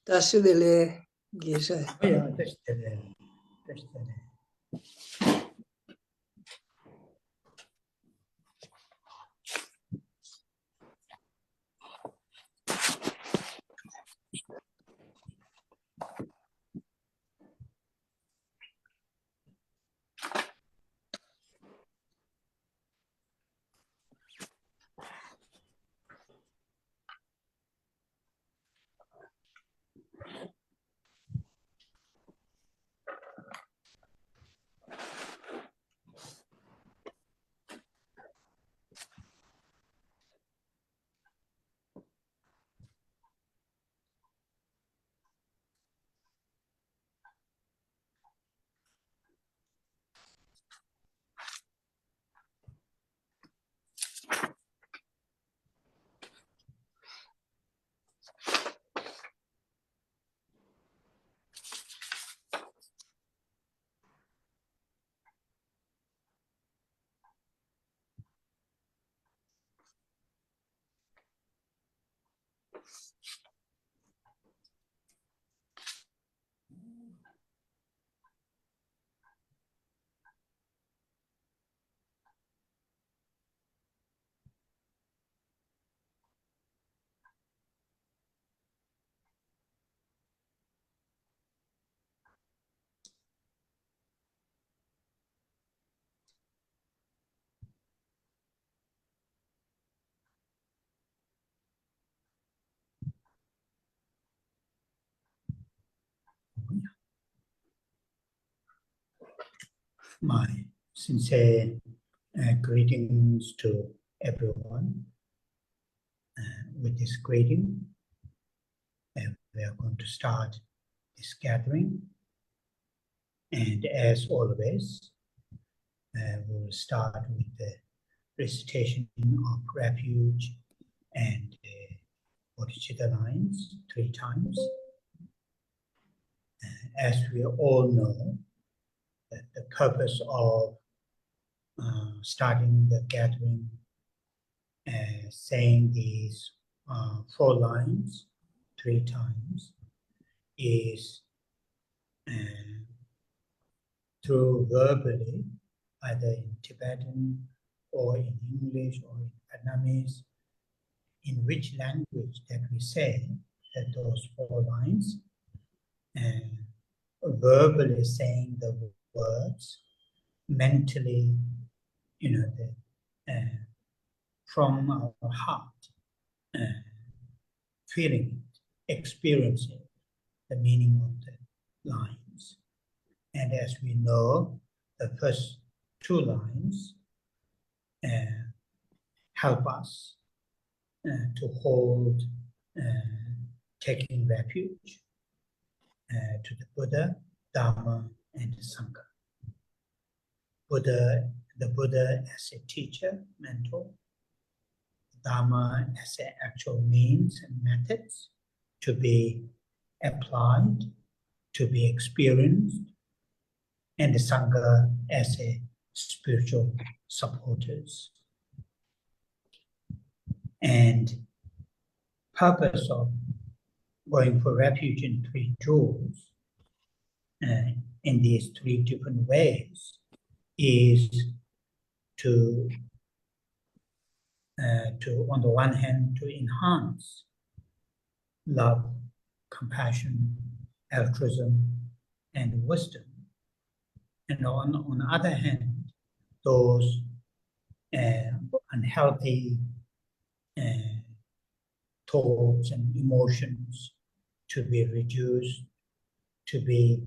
Tasudele Geshe. Oh yeah, that's the My sincere greetings to everyone. With this greeting, we are going to start this gathering. And as always, we will start with the recitation of refuge and bodhicitta lines 3 times. As we all know, that the purpose of starting the gathering, saying these 4 lines 3 times, is through verbally, either in Tibetan or in English or in Vietnamese, in which language that we say that those 4 lines, verbally saying the words, mentally, from our heart, feeling it, experiencing the meaning of the lines. And as we know, the first 2 lines help us to hold taking refuge to the Buddha, Dharma, and the Sangha. The Buddha as a teacher, mentor, Dharma as an actual means and methods to be applied, to be experienced, and the Sangha as a spiritual supporters. And purpose of going for refuge in 3 jewels in these 3 different ways is to on the one hand, to enhance love, compassion, altruism, and wisdom. And on the other hand, those unhealthy thoughts and emotions to be reduced, to be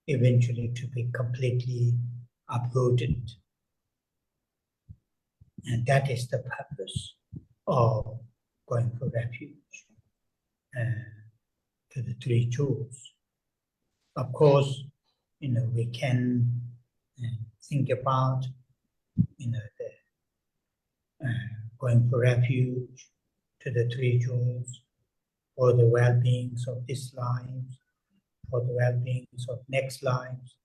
eventually to be completely uprooted. And that is the purpose of going for refuge to the 3 jewels. Of course, we can think about, going for refuge to the 3 jewels for the well-beings of this life, for the well-beings of next lives.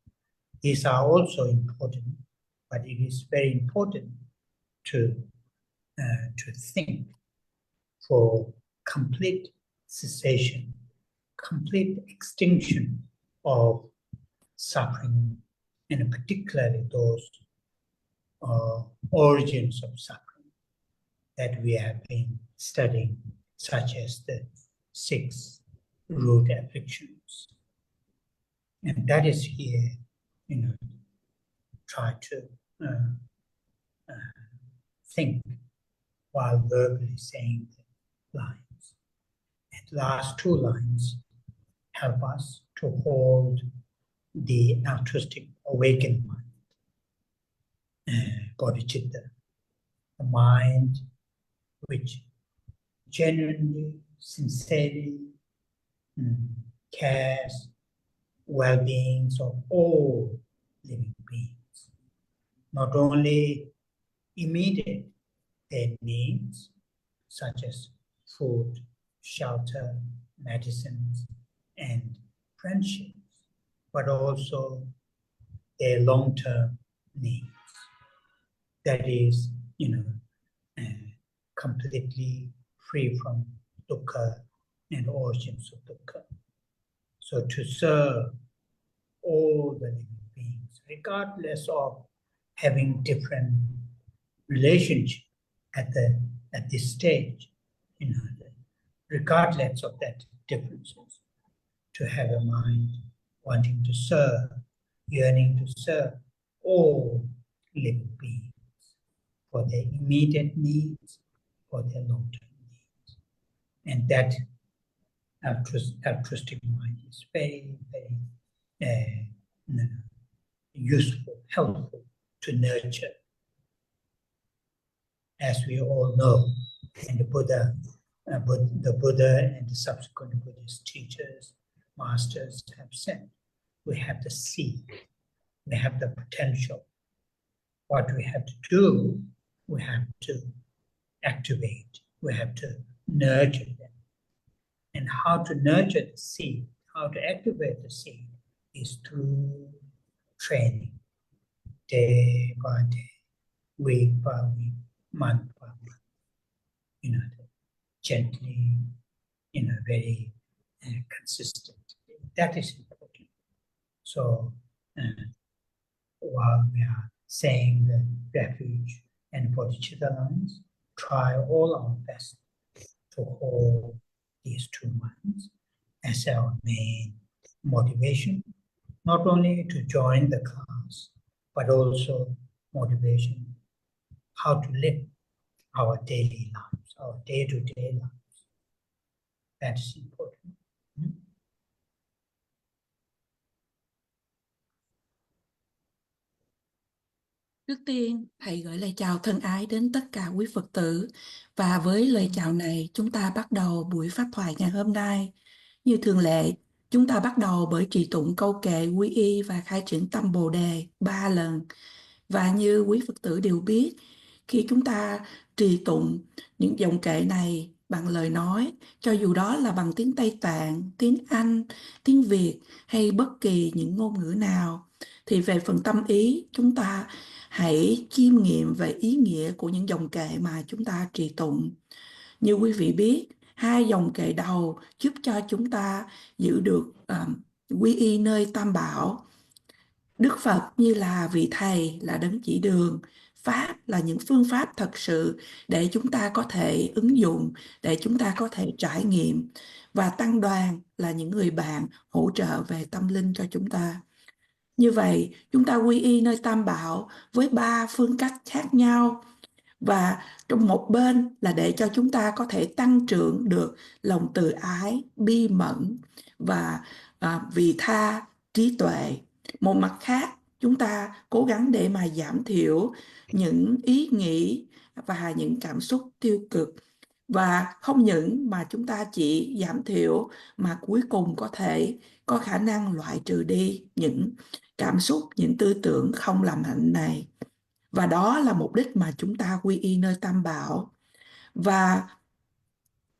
These are also important, but it is very important to think for complete cessation, complete extinction of suffering, and particularly those origins of suffering that we have been studying, such as the 6 root afflictions. And that is here, try to think while verbally saying the lines. And the last 2 lines help us to hold the altruistic awakened mind, bodhicitta, the mind which genuinely, sincerely cares well-beings of all living beings, not only immediate their needs such as food, shelter, medicines, and friendships, but also their long-term needs. That is, completely free from dukkha and origins of dukkha. So to serve all the living beings, regardless of having different relationship at this stage, regardless of that differences, to have a mind wanting to serve, yearning to serve all living beings for their immediate needs, for their long-term needs. And that altruistic mind is very, very useful, helpful to nurture. As we all know, and the Buddha and the subsequent Buddhist teachers, masters have said, we have the seed, we have the potential. What we have to do, we have to activate, we have to nurture them. And how to nurture the seed, how to activate the seed is through training, day by day, week by week, month by month, gently, very consistent. That is important. So while we are saying the refuge and bodhicitta lines, try all our best to hold these 2 minds as our main motivation, not only to join the class, but also motivation how to live our daily lives, our day-to-day lives. That is important. Trước tiên, thầy gửi lời chào thân ái đến tất cả quý Phật tử. Và với lời chào này, chúng ta bắt đầu buổi pháp thoại ngày hôm nay. Như thường lệ, chúng ta bắt đầu bởi trì tụng câu kệ quy y và khai triển tâm Bồ Đề 3 lần. Và như quý Phật tử đều biết, khi chúng ta trì tụng những dòng kệ này bằng lời nói, cho dù đó là bằng tiếng Tây Tạng, tiếng Anh, tiếng Việt hay bất kỳ những ngôn ngữ nào, thì về phần tâm ý, chúng ta hãy chiêm nghiệm về ý nghĩa của những dòng kệ mà chúng ta trì tụng. Như quý vị biết, 2 dòng kệ đầu giúp cho chúng ta giữ được quy y nơi Tam Bảo. Đức Phật như là vị thầy, là đấng chỉ đường. Pháp là những phương pháp thật sự để chúng ta có thể ứng dụng, để chúng ta có thể trải nghiệm. Và tăng đoàn là những người bạn hỗ trợ về tâm linh cho chúng ta. Như vậy, chúng ta quy y nơi Tam Bảo với 3 phương cách khác nhau. Và trong một bên là để cho chúng ta có thể tăng trưởng được lòng từ ái, bi mẫn và vị tha, trí tuệ. Một mặt khác, chúng ta cố gắng để mà giảm thiểu những ý nghĩ và những cảm xúc tiêu cực. Và không những mà chúng ta chỉ giảm thiểu mà cuối cùng có thể có khả năng loại trừ đi những cảm xúc, những tư tưởng không lành mạnh này. Và đó là mục đích mà chúng ta quy y nơi Tam Bảo. Và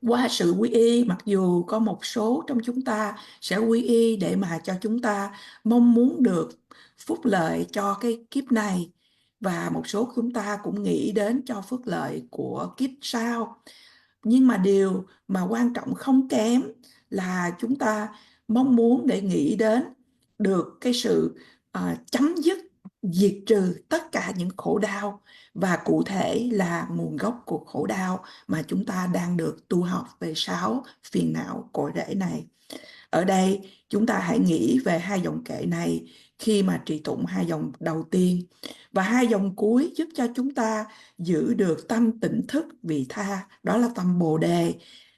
qua sự quy y, mặc dù có một số trong chúng ta sẽ quy y để mà cho chúng ta mong muốn được phúc lợi cho cái kiếp này, và một số chúng ta cũng nghĩ đến cho phước lợi của kiếp sau. Nhưng mà điều mà quan trọng không kém là chúng ta mong muốn để nghĩ đến được cái sự chấm dứt, diệt trừ tất cả những khổ đau, và cụ thể là nguồn gốc của khổ đau mà chúng ta đang được tu học về 6 phiền não cội rễ này. Ở đây chúng ta hãy nghĩ về hai dòng kệ này khi mà trì tụng hai dòng đầu tiên, và hai dòng cuối giúp cho chúng ta giữ được tâm tỉnh thức vị tha, đó là tâm Bồ đề,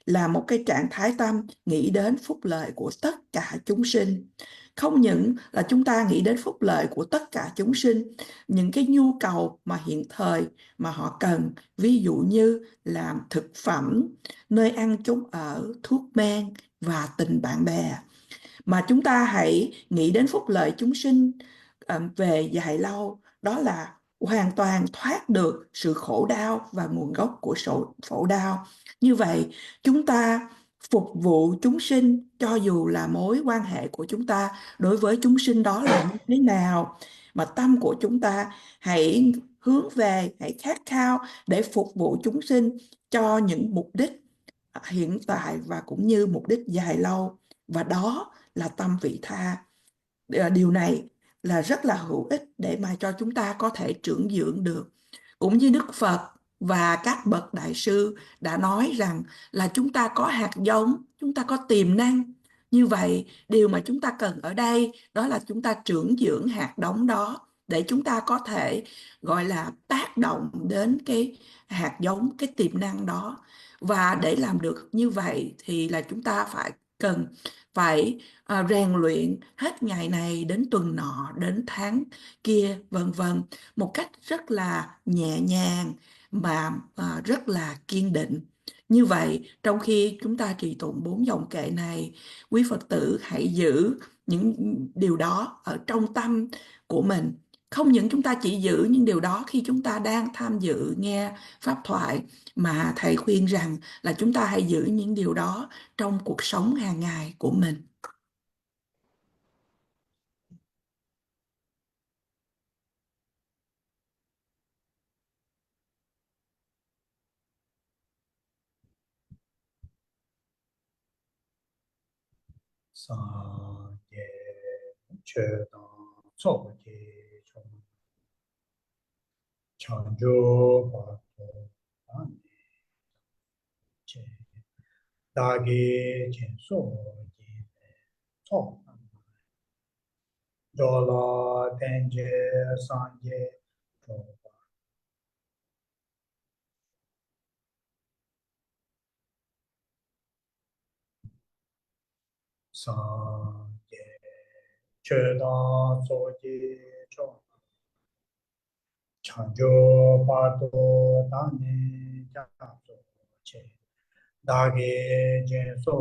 là một cái trạng thái tâm nghĩ đến phúc lợi của tất cả chúng sinh. Không những là chúng ta nghĩ đến phúc lợi của tất cả chúng sinh, những cái nhu cầu mà hiện thời mà họ cần, ví dụ như là thực phẩm, nơi ăn chốn ở, thuốc men và tình bạn bè, mà chúng ta hãy nghĩ đến phúc lợi chúng sinh về dài lâu, đó là hoàn toàn thoát được sự khổ đau và nguồn gốc của sự khổ đau. Như vậy chúng ta phục vụ chúng sinh, cho dù là mối quan hệ của chúng ta đối với chúng sinh đó là như thế nào, mà tâm của chúng ta hãy hướng về, hãy khát khao để phục vụ chúng sinh cho những mục đích hiện tại và cũng như mục đích dài lâu, và đó là tâm vị tha. Điều này là rất là hữu ích để mà cho chúng ta có thể trưởng dưỡng được. Cũng như Đức Phật và các bậc đại sư đã nói rằng là chúng ta có hạt giống, chúng ta có tiềm năng. Như vậy, điều mà chúng ta cần ở đây đó là chúng ta trưởng dưỡng hạt giống đó, để chúng ta có thể gọi là tác động đến cái hạt giống, cái tiềm năng đó. Và để làm được như vậy thì là chúng ta cần phải rèn luyện hết ngày này đến tuần nọ, đến tháng kia, vân vân, một cách rất là nhẹ nhàng mà rất là kiên định. Như vậy, trong khi chúng ta trì tụng 4 dòng kệ này, quý Phật tử hãy giữ những điều đó ở trong tâm của mình. Không những chúng ta chỉ giữ những điều đó khi chúng ta đang tham dự nghe pháp thoại, mà thầy khuyên rằng là chúng ta hãy giữ những điều đó trong cuộc sống hàng ngày của mình. sa ye che da so ye chong chang jo ba to an che da ge chen so ye so do la ten je san ye to sa ye che da so ye chong chang jo ba to da ne ja so che da ge chen so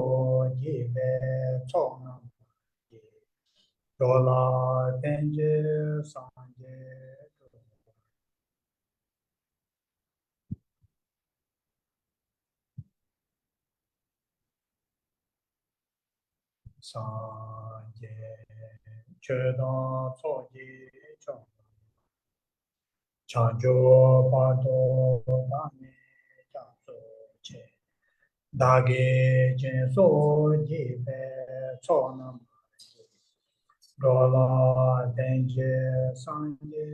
ye be so na do la ten je san ye sa ye che da so ye chong chang jo pa do da ne ja so che da ge chen so ye be so na do la ten je san ye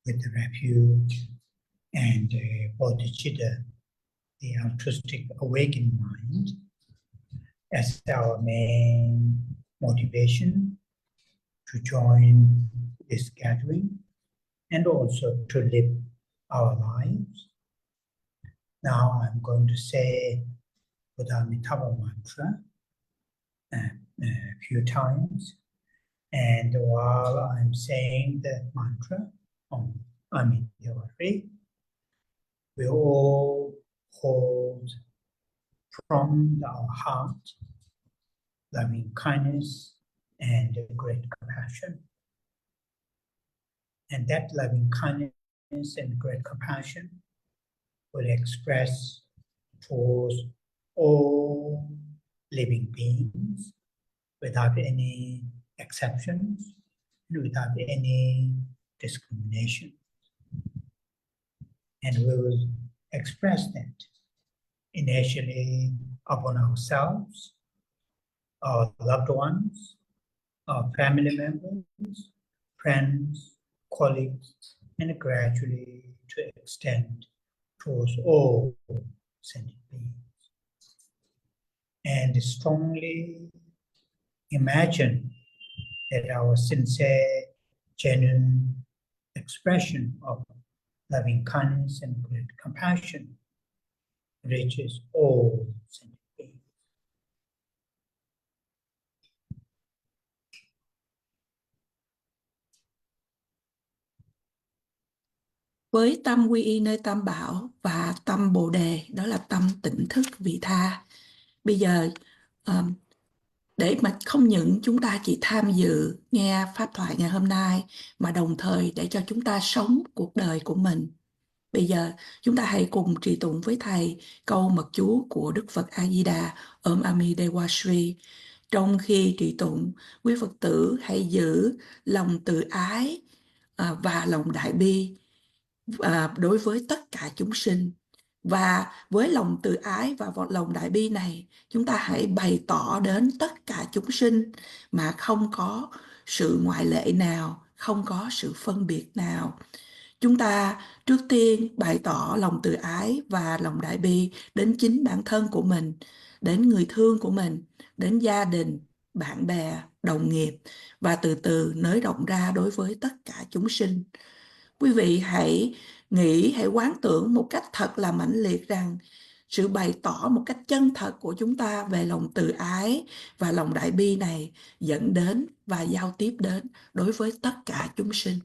with the refuge and bodhicitta, the altruistic awakened mind, as our main motivation to join this gathering and also to live our lives. Now I'm going to say Buddhamitava mantra a few times, and while I'm saying the mantra, we all hold from our heart loving kindness and great compassion. And that loving kindness and great compassion will express towards all living beings without any exceptions and without any discrimination. And we will express that initially upon ourselves, our loved ones, our family members, friends, colleagues, and gradually to extend towards all sentient beings. And strongly imagine that our sincere, genuine expression of loving kindness and great compassion reaches all sentient beings. Với tâm quy y nơi Tam Bảo và tâm Bồ Đề, đó là tâm tỉnh thức vị tha. Bây giờ để mà không những chúng ta chỉ tham dự nghe pháp thoại ngày hôm nay, mà đồng thời để cho chúng ta sống cuộc đời của mình. Bây giờ chúng ta hãy cùng trì tụng với Thầy câu mật chú của Đức Phật A Di Đà Om Ami Dewa Shri. Trong khi trì tụng, quý Phật tử hãy giữ lòng từ ái và lòng đại bi đối với tất cả chúng sinh. Và với lòng từ ái và lòng đại bi này, chúng ta hãy bày tỏ đến tất cả chúng sinh mà không có sự ngoại lệ nào, không có sự phân biệt nào. Chúng ta trước tiên bày tỏ lòng từ ái và lòng đại bi đến chính bản thân của mình, đến người thương của mình, đến gia đình, bạn bè, đồng nghiệp, và từ từ nới rộng ra đối với tất cả chúng sinh. Quý vị hãy nghĩ, hãy quán tưởng một cách thật là mãnh liệt rằng sự bày tỏ một cách chân thật của chúng ta về lòng từ ái và lòng đại bi này dẫn đến và giao tiếp đến đối với tất cả chúng sinh.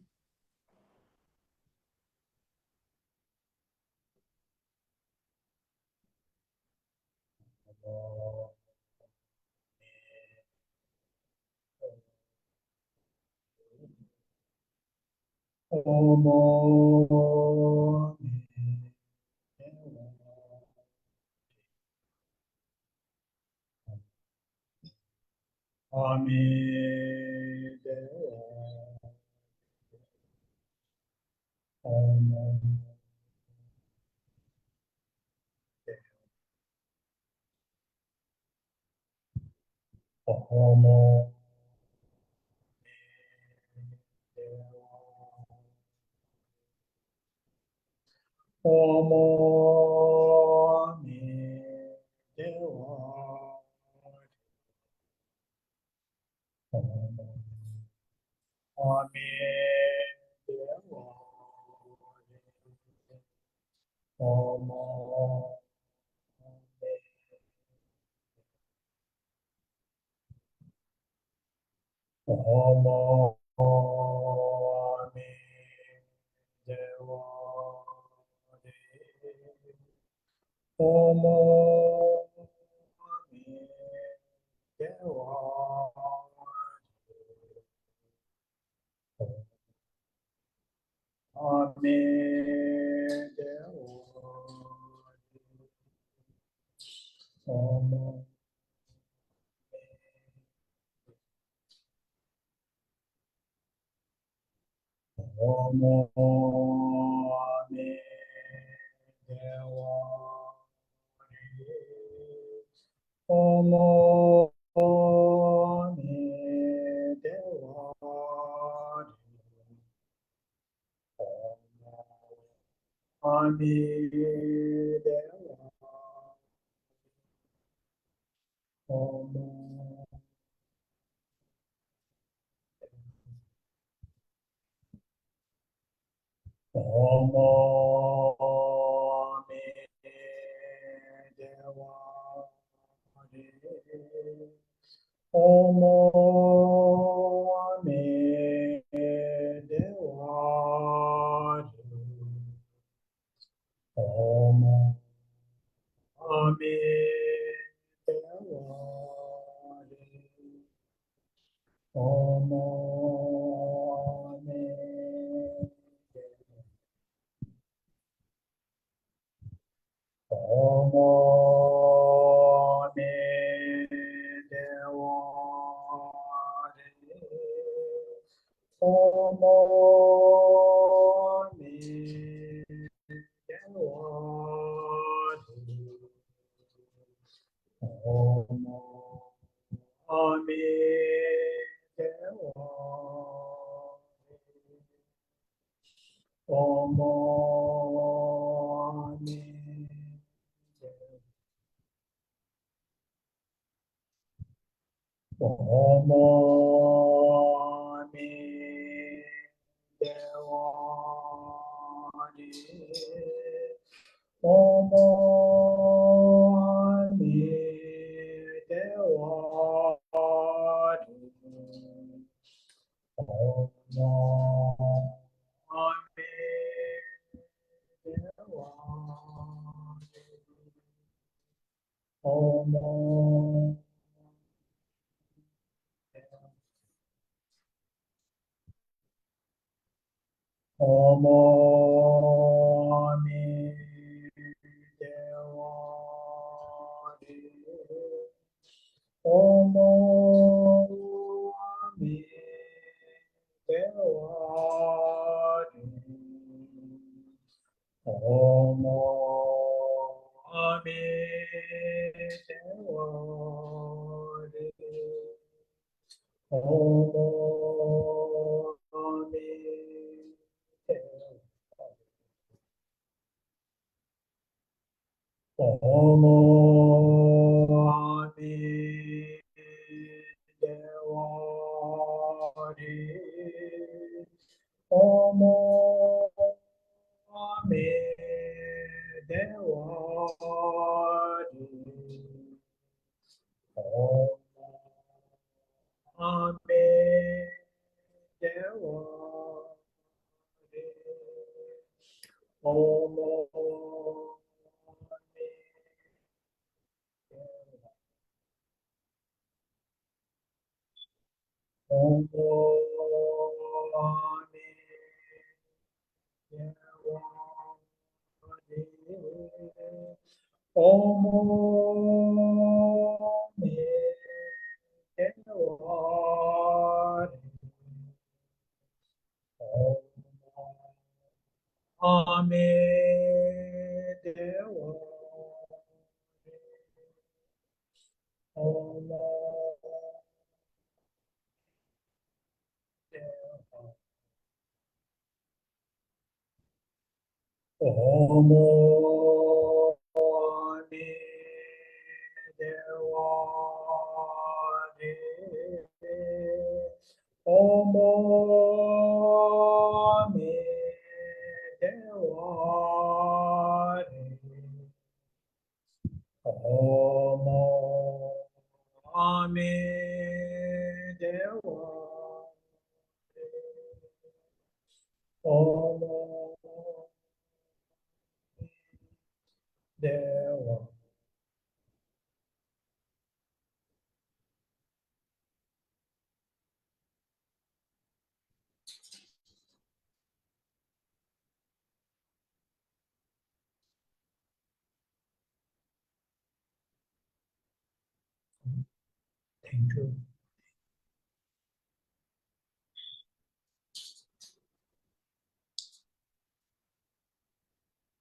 Thank you.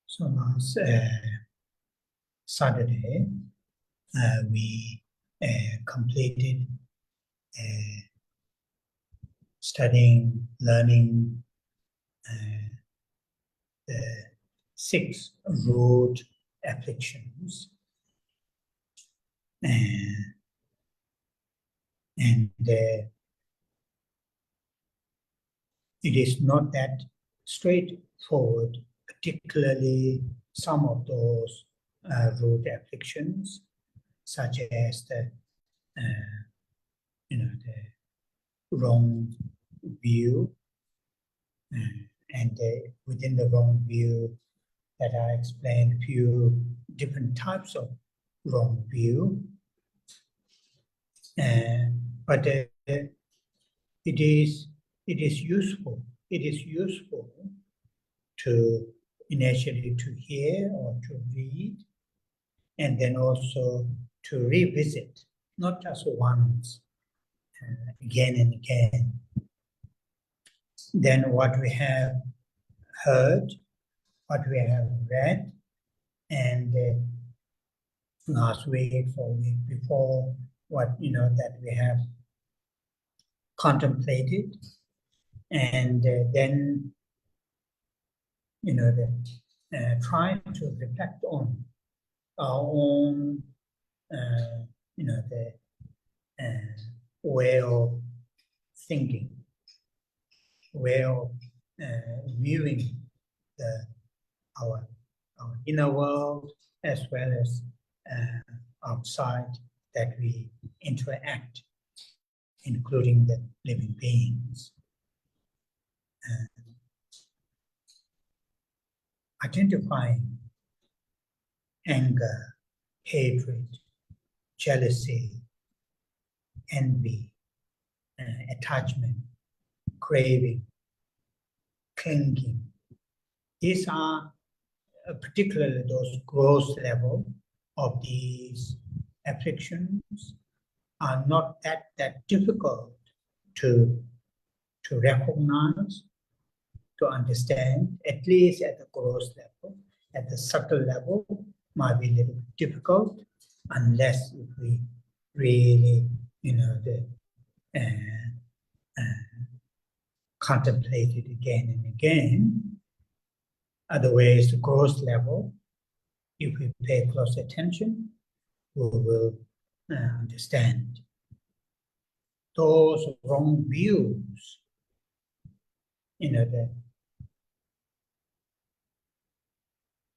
So last Saturday, we completed studying, learning the 6 root afflictions. And it is not that straightforward, particularly some of those root afflictions, such as the wrong view, and within the wrong view, that I explained a few different types of wrong view. But it is useful. It is useful to initially to hear or to read, and then also to revisit, not just once, again and again. then what we have heard, what we have read, and last week or week before, what that we have contemplated, and then try to reflect on our own the way of thinking, way of viewing our inner world as well as outside that we interact, including the living beings. Identifying anger, hatred, jealousy, envy, attachment, craving, clinging. These are particularly those gross level of these afflictions are not that difficult to recognize, to understand, at least at the gross level. At the subtle level might be a little difficult unless if we really contemplate it again and again. Otherwise, the gross level, if we pay close attention, we will understand. Those wrong views, that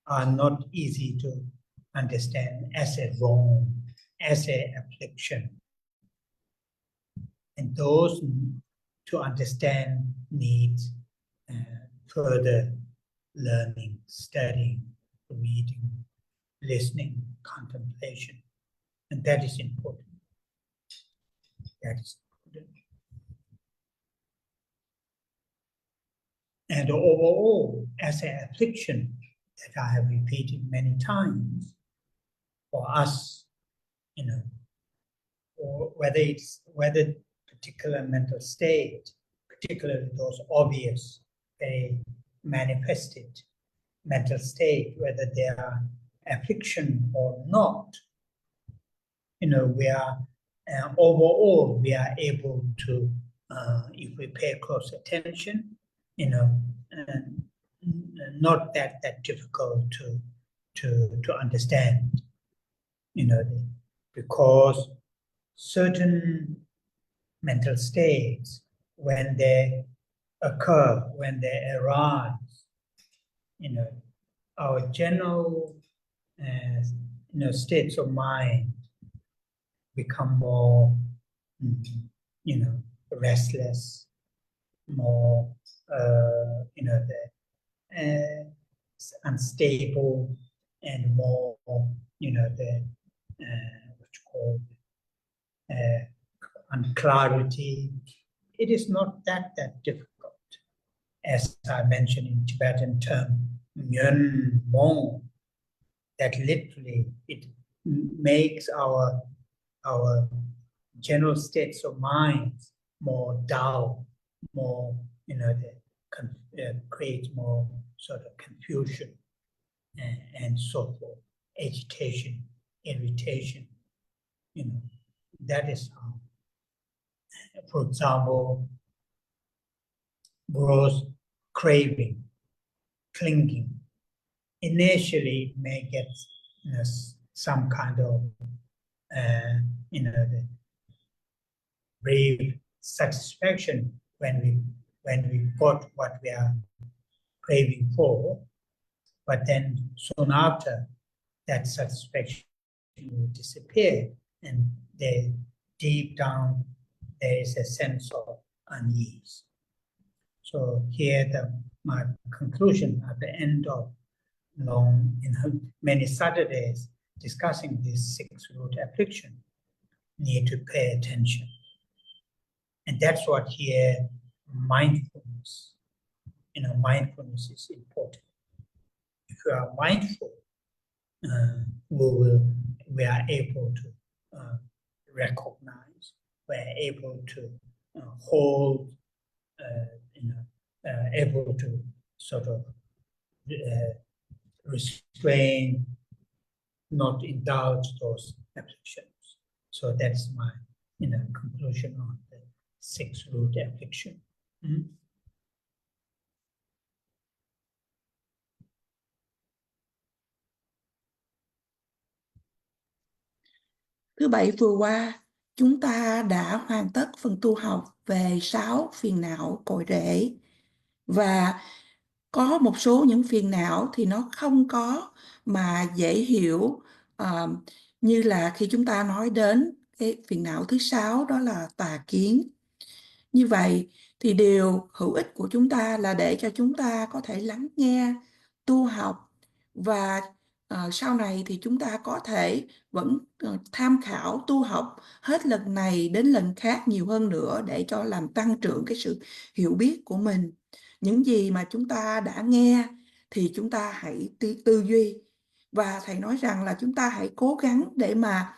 are not easy to understand as a wrong, as a affliction. And those to understand needs further learning, studying, reading, listening, contemplation. And that is important. That is important. And overall, as an affliction that I have repeated many times, for us, or whether particular mental state, particularly those obvious, very manifested mental state, whether they are affliction or not, we are overall we are able to, if we pay close attention, not that difficult to understand, because certain mental states, when they occur, when they arise, our general states of mind become more restless, more unstable, and more unclarity. It is not that difficult. As I mentioned in Tibetan term, Ngön Mong, that literally it makes our general states of mind more dull, more creates more sort of confusion and so forth, agitation, irritation. That is how. For example, gross craving, clinging. Initially, it may get some kind of the brief satisfaction when we got what we are craving for, but then soon after, that satisfaction will disappear, and deep down there is a sense of unease. So here my conclusion at the end of many Saturdays discussing this 6 root affliction, need to pay attention. And that's what here mindfulness, mindfulness is important. If you are mindful, we are able to recognize, we are able to hold able to sort of restrain, not indulge those afflictions. So that's my conclusion on the 6 root affliction. Thứ Bảy vừa qua, chúng ta đã hoàn tất phần tu học về 6 phiền não cội rễ. Và có một số những phiền não thì nó không có mà dễ hiểu, như là khi chúng ta nói đến cái phiền não thứ 6, đó là tà kiến. Như vậy thì điều hữu ích của chúng ta là để cho chúng ta có thể lắng nghe, tu học, và sau này thì chúng ta có thể vẫn tham khảo tu học hết lần này đến lần khác nhiều hơn nữa, để cho làm tăng trưởng cái sự hiểu biết của mình. Những gì mà chúng ta đã nghe thì chúng ta hãy tư duy, và thầy nói rằng là chúng ta hãy cố gắng để mà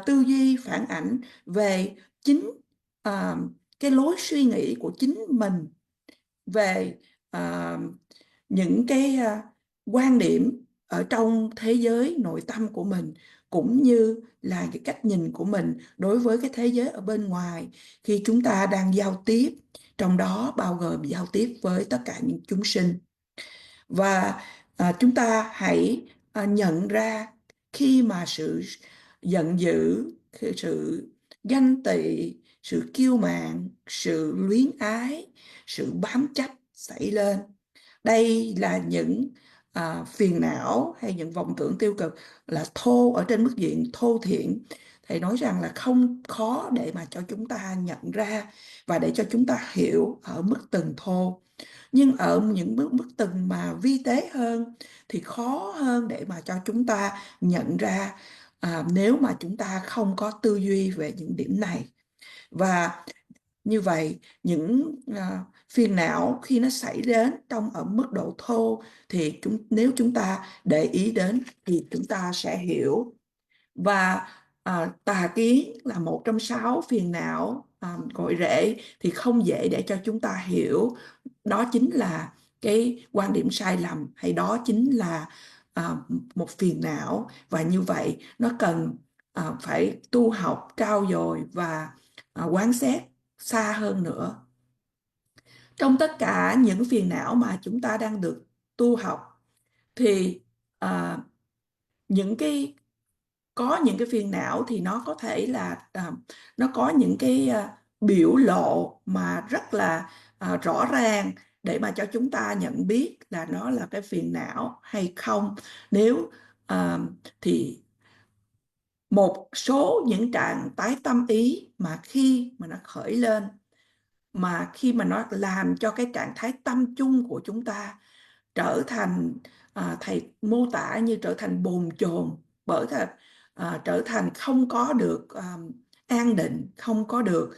tư duy phản ảnh về chính cái lối suy nghĩ của chính mình về những cái quan điểm ở trong thế giới nội tâm của mình, cũng như là cái cách nhìn của mình đối với cái thế giới ở bên ngoài khi chúng ta đang giao tiếp, trong đó bao gồm giao tiếp với tất cả những chúng sinh. Và chúng ta hãy nhận ra khi mà sự giận dữ, sự ganh tị, sự kiêu mạn, sự luyến ái, sự bám chấp xảy lên. Đây là những phiền não hay những vọng tưởng tiêu cực, là thô ở trên mức diện thô thiển. Thầy nói rằng là không khó để mà cho chúng ta nhận ra và để cho chúng ta hiểu ở mức từng thô. Nhưng ở những mức từng mà vi tế hơn thì khó hơn để mà cho chúng ta nhận ra, nếu mà chúng ta không có tư duy về những điểm này. Và như vậy, những phiền não khi nó xảy đến trong ở mức độ thô thì nếu chúng ta để ý đến thì chúng ta sẽ hiểu. Và tà kiến là một trong 6 phiền não cội rễ thì không dễ để cho chúng ta hiểu. Đó chính là cái quan điểm sai lầm, hay đó chính là một phiền não. Và như vậy nó cần phải tu học trau dồi và quán xét xa hơn nữa. Trong tất cả những phiền não mà chúng ta đang được tu học thì những cái có những cái phiền não thì nó có thể là nó có những cái biểu lộ mà rất là rõ ràng để mà cho chúng ta nhận biết là nó là cái phiền não hay không. Nếu thì một số những trạng tái tâm ý mà khi mà nó khởi lên, mà khi mà nó làm cho cái trạng thái tâm chung của chúng ta trở thành, thầy mô tả như trở thành bồn chồn, bởi thật trở thành không có được an định, không có được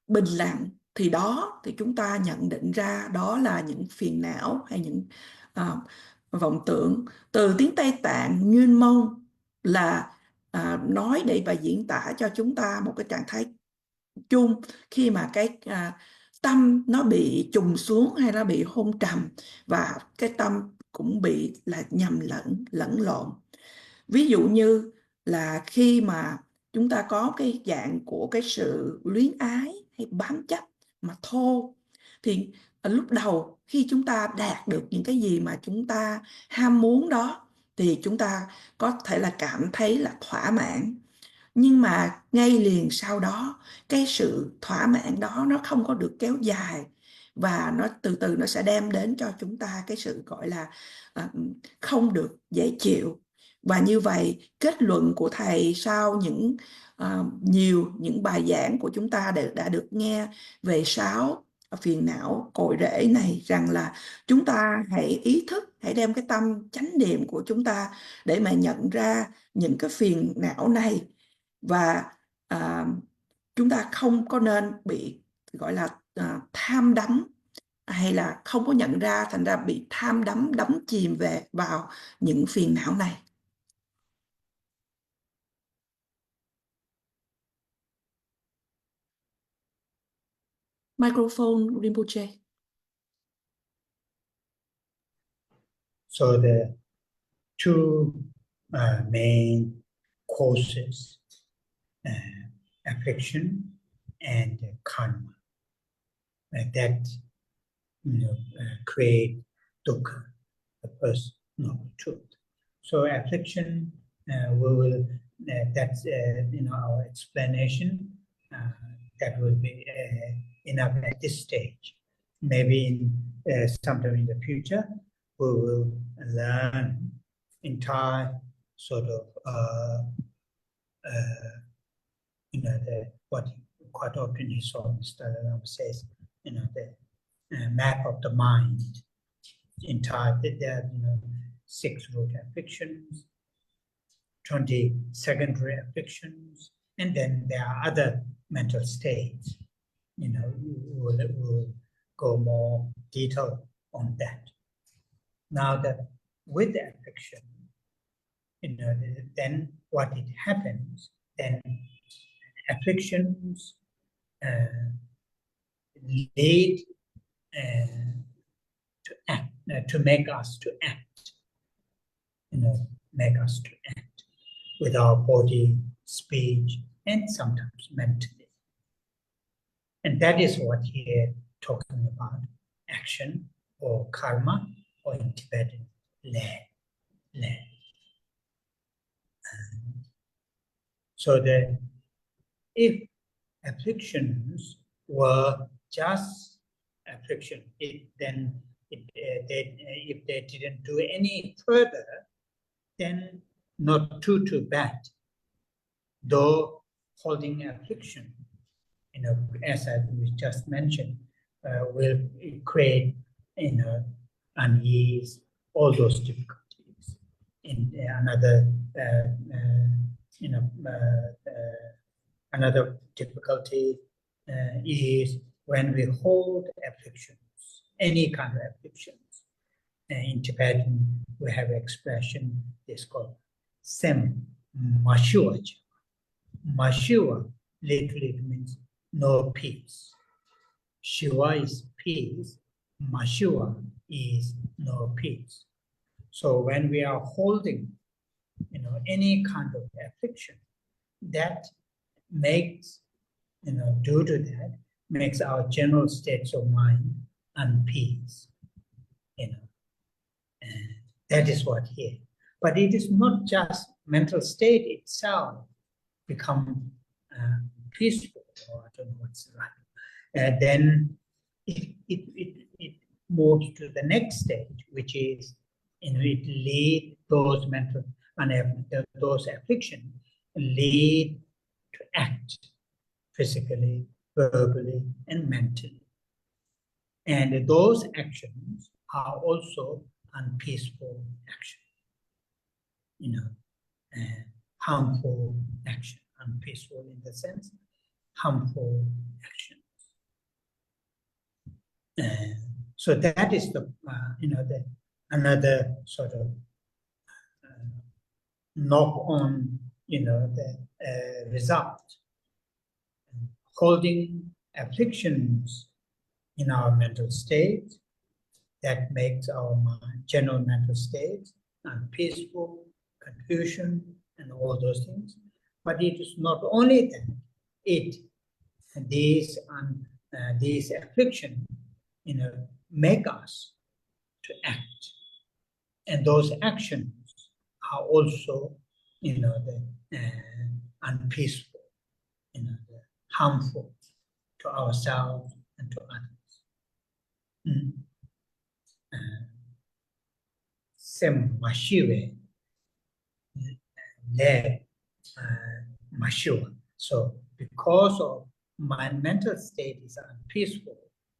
bình lặng, thì đó thì chúng ta nhận định ra đó là những phiền não hay những vọng tưởng. Từ tiếng Tây Tạng Nguyên Mông là nói để và diễn tả cho chúng ta một cái trạng thái chung khi mà cái tâm nó bị trùng xuống hay nó bị hôn trầm, và cái tâm cũng bị là nhầm lẫn lộn. Ví dụ như là khi mà chúng ta có cái dạng của cái sự luyến ái hay bám chấp mà thô, thì lúc đầu khi chúng ta đạt được những cái gì mà chúng ta ham muốn đó thì chúng ta có thể là cảm thấy là thỏa mãn. Nhưng mà ngay liền sau đó, cái sự thỏa mãn đó nó không có được kéo dài, và nó từ từ nó sẽ đem đến cho chúng ta cái sự gọi là không được dễ chịu. Và như vậy, kết luận của thầy sau nhiều những bài giảng của chúng ta đã được nghe về 6 phiền não cội rễ này, rằng là chúng ta hãy ý thức, hãy đem cái tâm chánh niệm của chúng ta để mà nhận ra những cái phiền não này. Và chúng ta không có nên bị gọi là tham đắm, hay là không có nhận ra, thành ra bị tham đắm, đắm chìm về vào những phiền não này. Microphone Rinpoche. So the two main causes, affliction and karma, that create dukkha, the first noble truth. So affliction, we will that's our explanation. That will be enough at this stage. Maybe in sometime in the future, we will learn entire sort of what quite often he saw Mr. Lam says, the map of the mind. Entire there are 6 root afflictions, 20 secondary afflictions, and then there are other mental states. We'll go more detail on that. Now that with the affliction, then what it happens, then afflictions lead to act, to make us to act, make us to act with our body, speech, and sometimes mentally. And that is what here talking about action or karma, or in Tibetan, le. So that if afflictions were just affliction, if they didn't do any further, then not too bad. Though holding affliction, as we just mentioned, will create, unease, all those difficulties. In another difficulty is when we hold afflictions, any kind of afflictions. In Tibetan, we have an expression, it's called sem mashua. Mashua literally means no peace. Shiva is peace, mashua is no peace. So when we are holding, any kind of affliction, that makes, due to that, makes our general states of mind unpeace. And that is what here. But it is not just mental state itself become peaceful, or I don't know what's right. Then it moves to the next stage, which is, it lead those mental those afflictions lead to act physically, verbally, and mentally. And those actions are also unpeaceful action, harmful action, unpeaceful in the sense, harmful actions. So that is the another sort of knock on, the result. Holding afflictions in our mental state, that makes our mind, general mental state, unpeaceful, confusion, and all those things. But it is not only that, these afflictions, make us to act, and those actions are also, the unpeaceful, the harmful to ourselves and to others. Sem mashive le mashua. So because of my mental state is unpeaceful,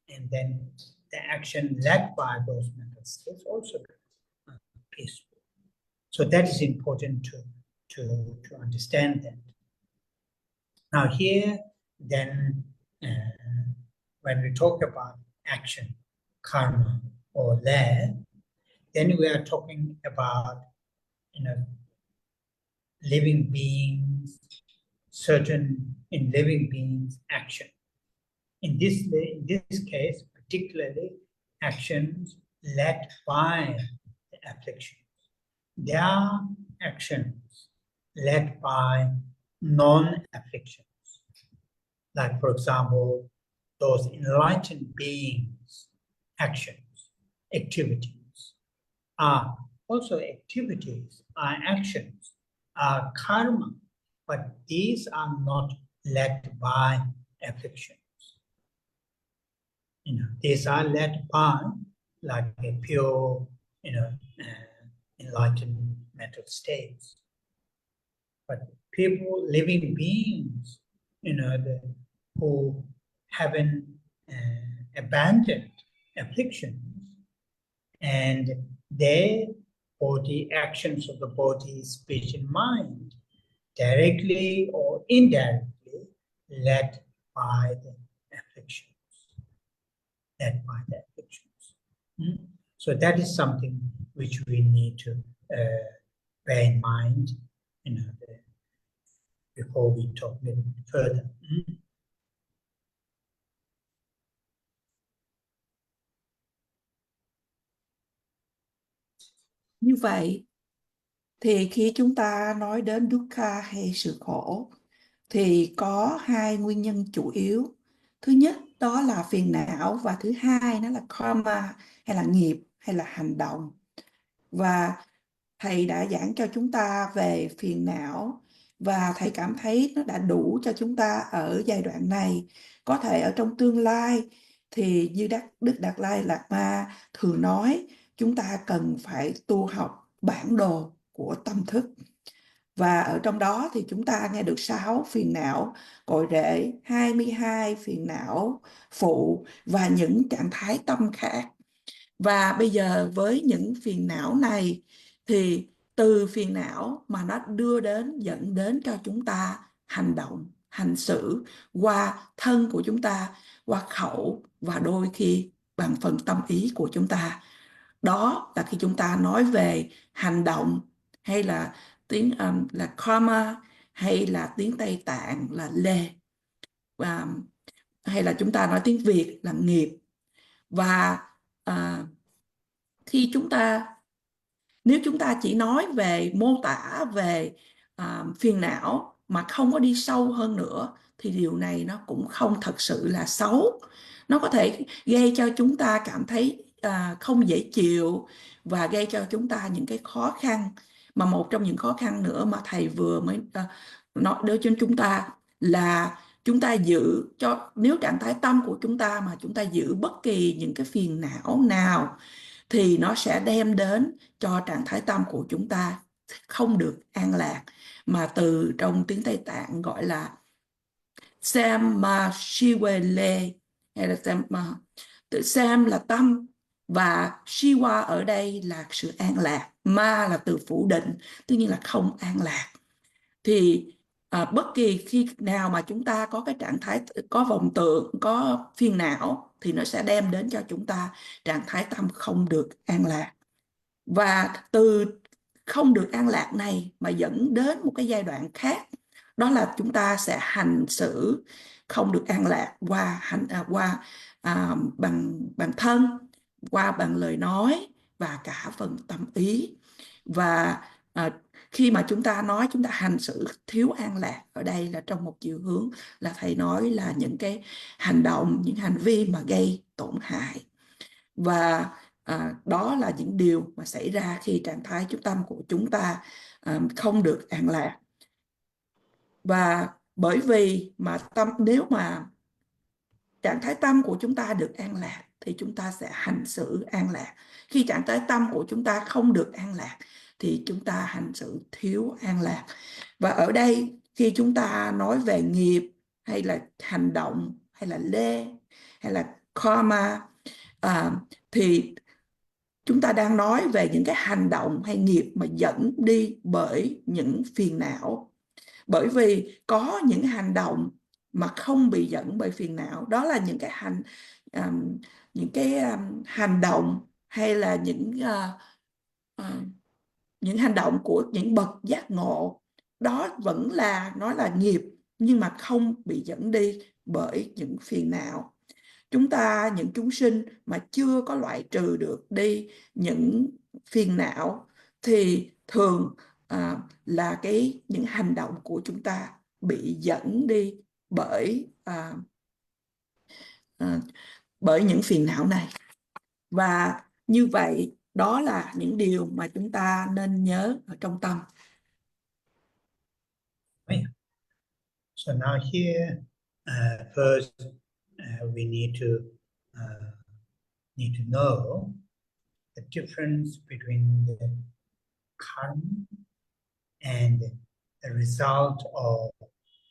and then the action led by those mental states also peaceful. So that is important to understand that. Now here, then, when we talk about action, karma, or law, then we are talking about, living beings, certain in living beings action. in this case, particularly actions led by the afflictions. There are actions led by non-afflictions. Like, for example, those enlightened beings' actions, activities, are also activities, are actions, are karma, but these are not led by afflictions. These are led by like a pure, enlightened mental states. But people, living beings, who haven't abandoned afflictions, and their body, actions of the body, speech, and mind, directly or indirectly led by the afflictions. So that is something which we need to bear in mind, before we talk a little bit further. Như vậy thì khi chúng ta nói đến dukkha hay sự khổ thì có hai nguyên nhân chủ yếu. Thứ nhất đó là phiền não, và thứ hai nó là karma hay là nghiệp hay là hành động. Và thầy đã giảng cho chúng ta về phiền não, và thầy cảm thấy nó đã đủ cho chúng ta ở giai đoạn này. Có thể ở trong tương lai thì như Đức Đạt Lai Lạt Ma thường nói, chúng ta cần phải tu học bản đồ của tâm thức. Và ở trong đó thì chúng ta nghe được 6 phiền não cội rễ, 22 phiền não phụ và những trạng thái tâm khác. Và bây giờ với những phiền não này thì từ phiền não mà nó dẫn đến cho chúng ta hành động, hành xử qua thân của chúng ta, qua khẩu và đôi khi bằng phần tâm ý của chúng ta. Đó là khi chúng ta nói về hành động, hay là tiếng là karma, hay là tiếng Tây Tạng là lê, hay là chúng ta nói tiếng Việt là nghiệp. Và nếu chúng ta chỉ nói về mô tả về phiền não mà không có đi sâu hơn nữa thì điều này nó cũng không thật sự là xấu. Nó có thể gây cho chúng ta cảm thấy không dễ chịu và gây cho chúng ta những cái khó khăn. Mà một trong những khó khăn nữa mà thầy vừa mới nói đối với chúng ta là chúng ta giữ cho, nếu trạng thái tâm của chúng ta mà chúng ta giữ bất kỳ những cái phiền não nào thì nó sẽ đem đến cho trạng thái tâm của chúng ta không được an lạc, mà từ trong tiếng Tây Tạng gọi là Samashivele, hay là Sam là tâm và Shiva ở đây là sự an lạc, Ma là từ phủ định, tất nhiên là không an lạc. Thì bất kỳ khi nào mà chúng ta có cái trạng thái có vọng tưởng, có phiền não thì nó sẽ đem đến cho chúng ta trạng thái tâm không được an lạc. Và từ không được an lạc này mà dẫn đến một cái giai đoạn khác, đó là chúng ta sẽ hành xử không được an lạc bằng thân, qua bằng lời nói và cả phần tâm ý. Và khi mà chúng ta nói chúng ta hành xử thiếu an lạc, ở đây là trong một chiều hướng là thầy nói là những cái hành động, những hành vi mà gây tổn hại. Và đó là những điều mà xảy ra khi trạng thái tâm của chúng ta không được an lạc. Và bởi vì mà nếu mà trạng thái tâm của chúng ta được an lạc thì chúng ta sẽ hành xử an lạc. Khi trạng thái tâm của chúng ta không được an lạc thì chúng ta hành xử thiếu an lạc. Và ở đây khi chúng ta nói về nghiệp hay là hành động hay là lê hay là karma thì chúng ta đang nói về những cái hành động hay nghiệp mà dẫn đi bởi những phiền não. Bởi vì có những hành động mà không bị dẫn bởi phiền não, đó là những cái hành động hay là những hành động của những bậc giác ngộ, đó vẫn là nói là nghiệp nhưng mà không bị dẫn đi bởi những phiền não. chúng ta, những chúng sinh mà chưa có loại trừ được đi những phiền não thì thường là những hành động của chúng ta bị dẫn đi bởi bởi những phiền não này. Và như vậy đó là những điều mà chúng ta nên nhớ ở trong tâm. So now here, first we need to know the difference between the karma and the result of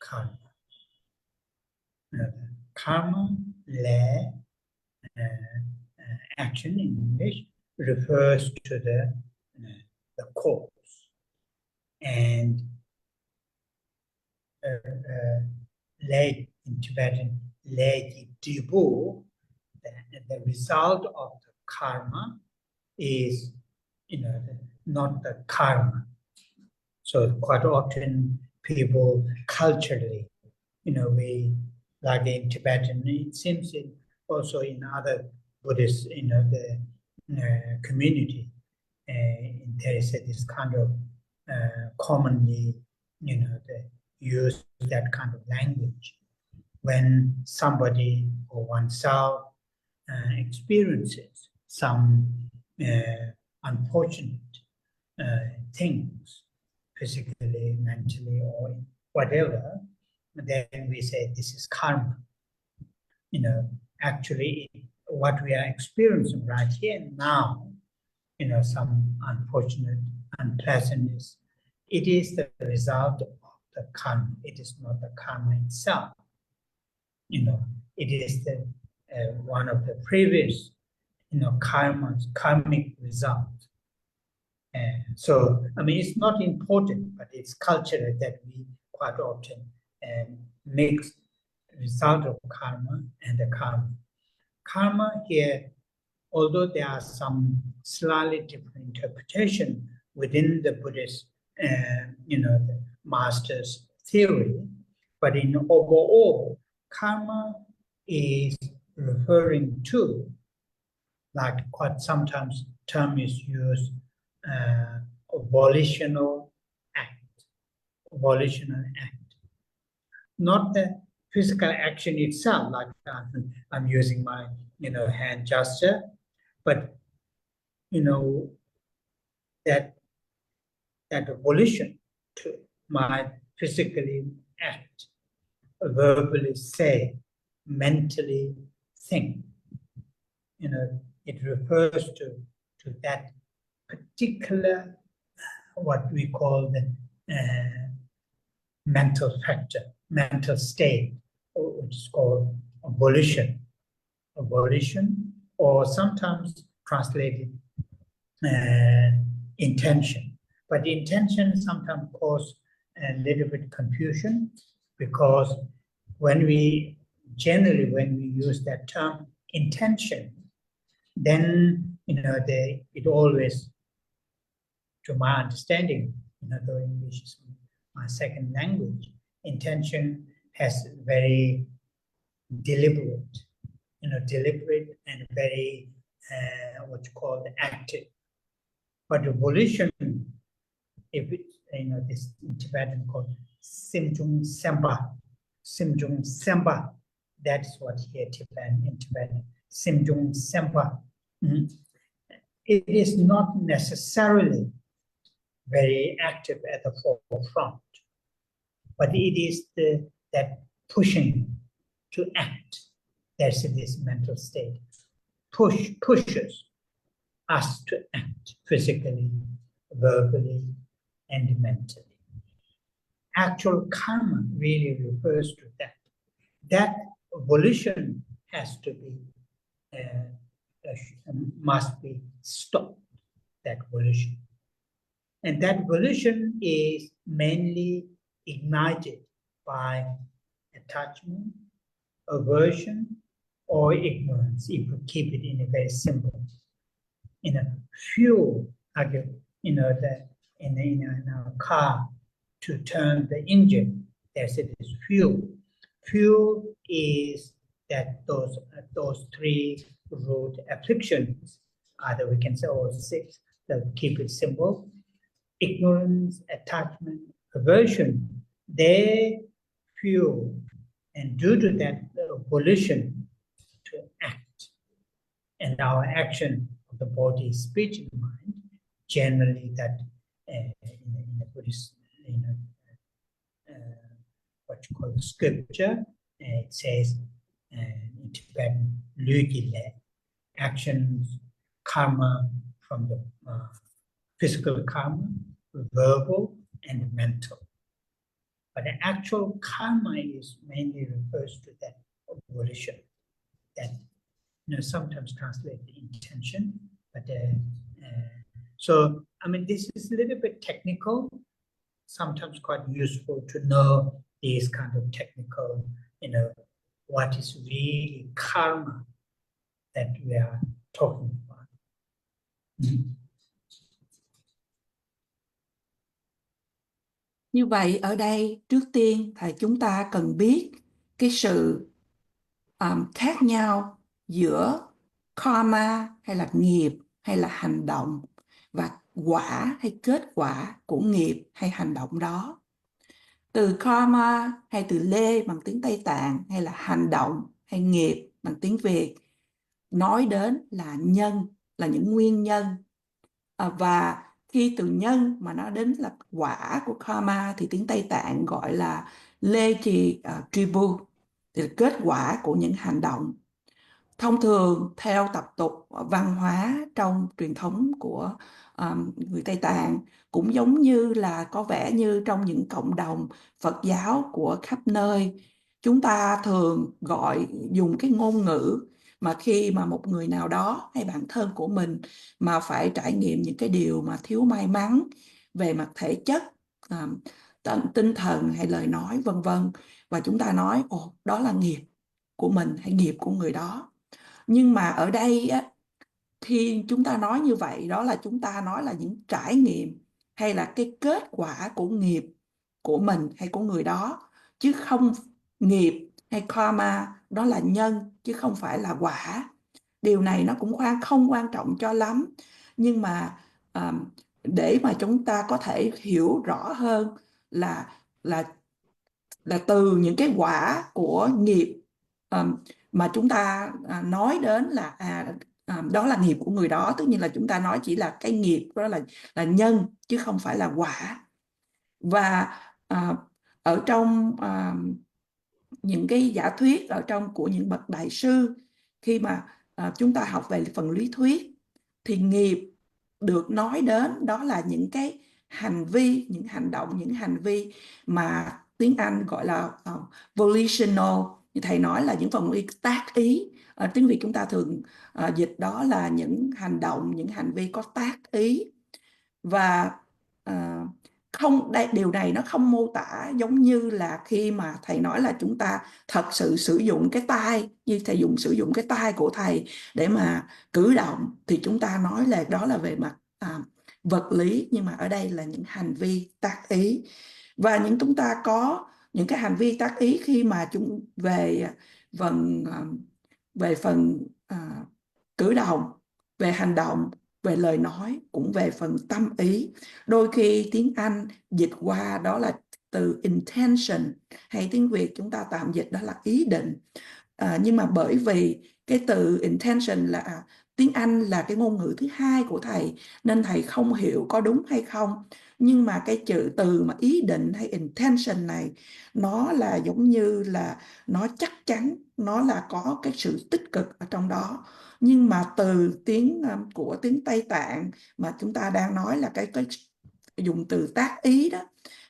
karma. Karma, law, action in English refers to the cause, and lay in Tibetan, lay dibu, the result of the karma is, not the karma. So quite often people culturally, we, like in Tibetan, it seems also in other Buddhist, the community, there is this kind of commonly, they use that kind of language when somebody or oneself experiences some unfortunate things, physically, mentally, or whatever, then we say this is karma. Actually, what we are experiencing right here and now, some unfortunate unpleasantness, it is the result of the karma. It is not the karma itself. It is the one of the previous, karmic results. So, it's not important, but it's cultural that we quite often mix result of karma and the karma. Karma here, although there are some slightly different interpretation within the Buddhist, the master's theory, but in overall, karma is referring to, like quite sometimes term is used, volitional act, not the physical action itself, like I'm using my, hand gesture, but, that volition to my physically act, verbally say, mentally think, it refers to that particular, what we call the mental factor, mental state, which is called a volition, or sometimes translated intention. But intention sometimes causes a little bit confusion, because when we use that term intention, then it always, to my understanding, though English is my second language, intention has very deliberate and very what you call active. But the volition, if it's this in Tibetan called Simjung Sempa, that's what here in Tibetan, Simjung Sempa. It is not necessarily very active at the forefront, but it is that pushing to act. That's this mental state. Pushes us to act physically, verbally, and mentally. Actual karma really refers to that. That volition has to be, must be stopped, that volition. And that volition is mainly ignited by attachment, aversion, or ignorance, if we keep it in a very simple. Fuel, like in a car, to turn the engine, there's this fuel. Fuel is that those three root afflictions, either we can say or six, that keep it simple: ignorance, attachment, aversion. They fuel, and due to that volition to act, and our action of the body, speech, and mind, generally that in the Buddhist, what you call the scripture, it says in Tibetan, Lügile, actions, karma from the physical karma, verbal, and mental. But the actual karma is mainly refers to that volition, that sometimes translate intention. But so I mean, this is a little bit technical. Sometimes quite useful to know these kind of technical, what is really karma that we are talking about. Như vậy ở đây trước tiên thì chúng ta cần biết cái sự khác nhau giữa karma hay là nghiệp hay là hành động và quả hay kết quả của nghiệp hay hành động đó. Từ karma hay từ lê bằng tiếng Tây Tạng hay là hành động hay nghiệp bằng tiếng Việt nói đến là nhân, là những nguyên nhân. Và khi từ nhân mà nó đến là quả của karma thì tiếng Tây Tạng gọi là lê trì tribu, thì là kết quả của những hành động. Thông thường theo tập tục văn hóa trong truyền thống của người Tây Tạng cũng giống như là có vẻ như trong những cộng đồng Phật giáo của khắp nơi, chúng ta thường dùng cái ngôn ngữ mà khi mà một người nào đó hay bản thân của mình mà phải trải nghiệm những cái điều mà thiếu may mắn về mặt thể chất, tinh thần hay lời nói vân vân, và chúng ta nói đó là nghiệp của mình hay nghiệp của người đó. Nhưng mà ở đây á, khi chúng ta nói như vậy, đó là chúng ta nói là những trải nghiệm hay là cái kết quả của nghiệp của mình hay của người đó, chứ không nghiệp hay karma đó là nhân chứ không phải là quả. Điều này nó cũng không quan trọng cho lắm, nhưng mà để mà chúng ta có thể hiểu rõ hơn là từ những cái quả của nghiệp mà chúng ta nói đến là đó là nghiệp của người đó. Tất nhiên là chúng ta nói chỉ là cái nghiệp đó là nhân chứ không phải là quả. Và ở trong những cái giả thuyết của những bậc đại sư, khi mà chúng ta học về phần lý thuyết thì nghiệp được nói đến đó là những cái hành vi, những hành động, những hành vi mà tiếng Anh gọi là volitional, như thầy nói là những phần tác ý. Ở tiếng Việt chúng ta thường dịch đó là những hành động, những hành vi có tác ý. Và điều này nó không mô tả giống như là khi mà thầy nói là chúng ta thật sự sử dụng cái tay, như thầy sử dụng cái tay của thầy để mà cử động, thì chúng ta nói là đó là về mặt vật lý. Nhưng mà ở đây là những hành vi tác ý. Và chúng ta có những cái hành vi tác ý khi mà về phần cử động, về hành động, về lời nói, cũng về phần tâm ý. Đôi khi tiếng Anh dịch qua đó là từ intention, hay tiếng Việt chúng ta tạm dịch đó là ý định. Nhưng mà bởi vì cái từ intention là tiếng Anh là cái ngôn ngữ thứ hai của thầy, nên thầy không hiểu có đúng hay không. Nhưng mà cái từ mà ý định hay intention này, nó là giống như là nó chắc chắn, nó là có cái sự tích cực ở trong đó. Nhưng mà từ của tiếng Tây Tạng mà chúng ta đang nói là cái dùng từ tác ý đó,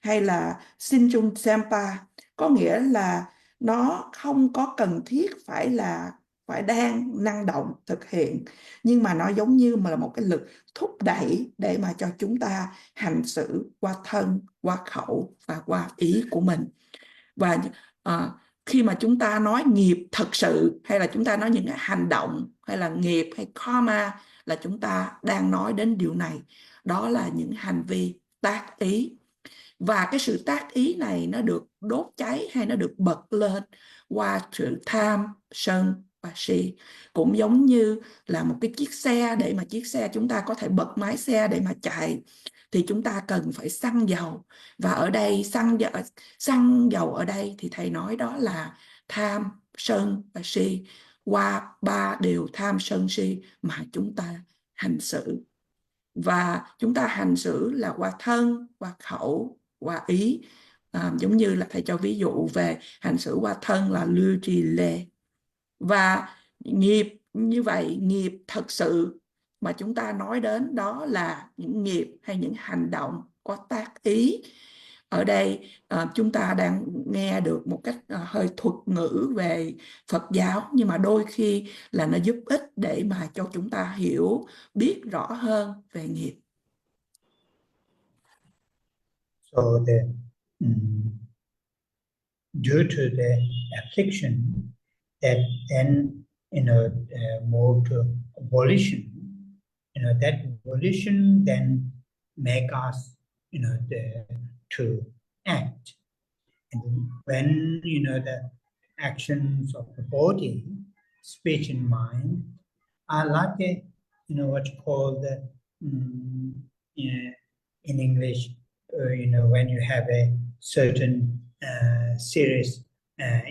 hay là Je Tsongkhapa, có nghĩa là nó không có cần thiết phải đang năng động thực hiện, nhưng mà nó giống như là một cái lực thúc đẩy để mà cho chúng ta hành xử qua thân, qua khẩu và qua ý của mình. Và khi mà chúng ta nói nghiệp thật sự, hay là chúng ta nói những cái hành động hay là nghiệp hay karma, là chúng ta đang nói đến điều này. Đó là những hành vi tác ý. Và cái sự tác ý này nó được đốt cháy hay nó được bật lên qua sự tham, sân và si. Cũng giống như là một cái chiếc xe, để mà chiếc xe chúng ta có thể bật máy xe để mà chạy thì chúng ta cần phải xăng dầu. Và ở đây xăng dầu ở đây thì thầy nói đó là tham, sân và si. Qua ba điều tham, sân, si mà chúng ta hành xử. Và chúng ta hành xử là qua thân, qua khẩu, qua ý. Giống như là thầy cho ví dụ về hành xử qua thân là lưu trì lê. Và nghiệp như vậy, nghiệp thật sự mà chúng ta nói đến đó là những nghiệp hay những hành động có tác ý. Ở đây chúng ta đang nghe được một cách hơi thuật ngữ về Phật giáo, nhưng mà đôi khi là nó giúp ích để mà cho chúng ta hiểu biết rõ hơn về nghiệp. So due to the affliction that then move to volition, that volition then make us to act. And when the actions of the body, speech and mind are like what you call the in English, when you have a certain serious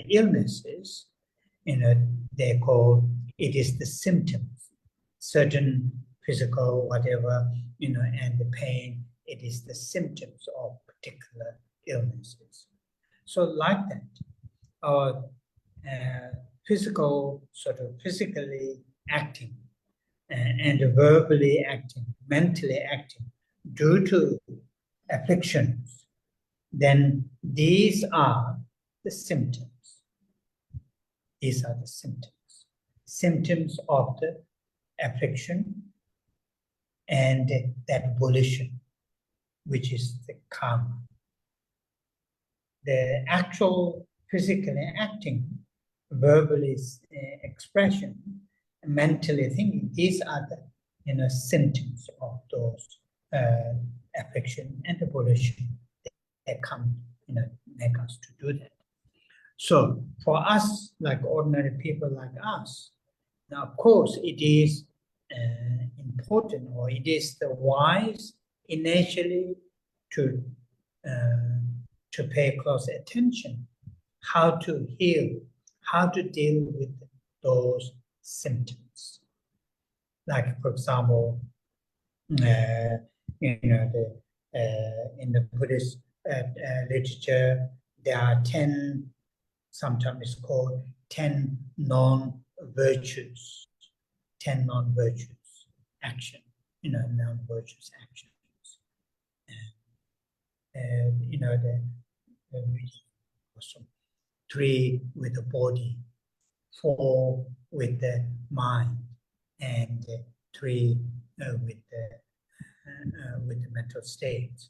illnesses, they call it is the symptoms, certain physical whatever, and the pain, it is the symptoms of particular illnesses. So like that, our physically acting and verbally acting, mentally acting due to afflictions, then these are the symptoms. These are the symptoms. Symptoms of the affliction and that volition, which is the karma. The actual physically acting, verbally expression, mentally thinking, these are the symptoms of those affliction and the volition that come, make us to do that. So for us, like ordinary people like us, now of course it is important, or it is the wise initially to pay close attention, how to heal, how to deal with those symptoms. Like for example, in the Buddhist literature, there are 10, sometimes it's called 10 non-virtues, 10 non-virtues action, non-virtuous actions. Also 3 with the body, 4 with the mind, and 3 with the mental state.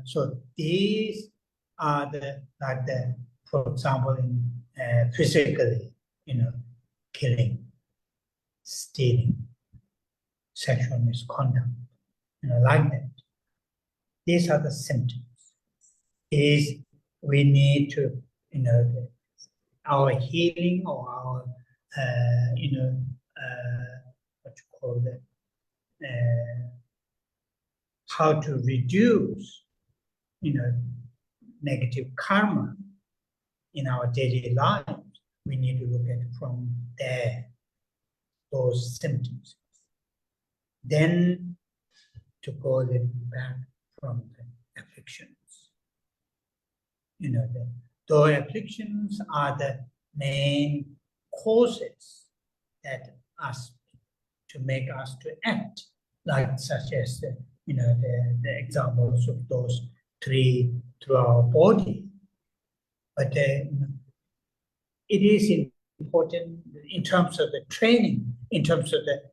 So these are for example, in physically, killing, stealing, sexual misconduct, like that. These are the symptoms. We need to, our healing or our, what you call that, how to reduce, negative karma in our daily life. We need to look at it from there, those symptoms. Then to go a little back from the afflictions. Those afflictions are the main causes that make us to act, like such as the examples of those 3 through our body. But it is important in terms of the training, in terms of the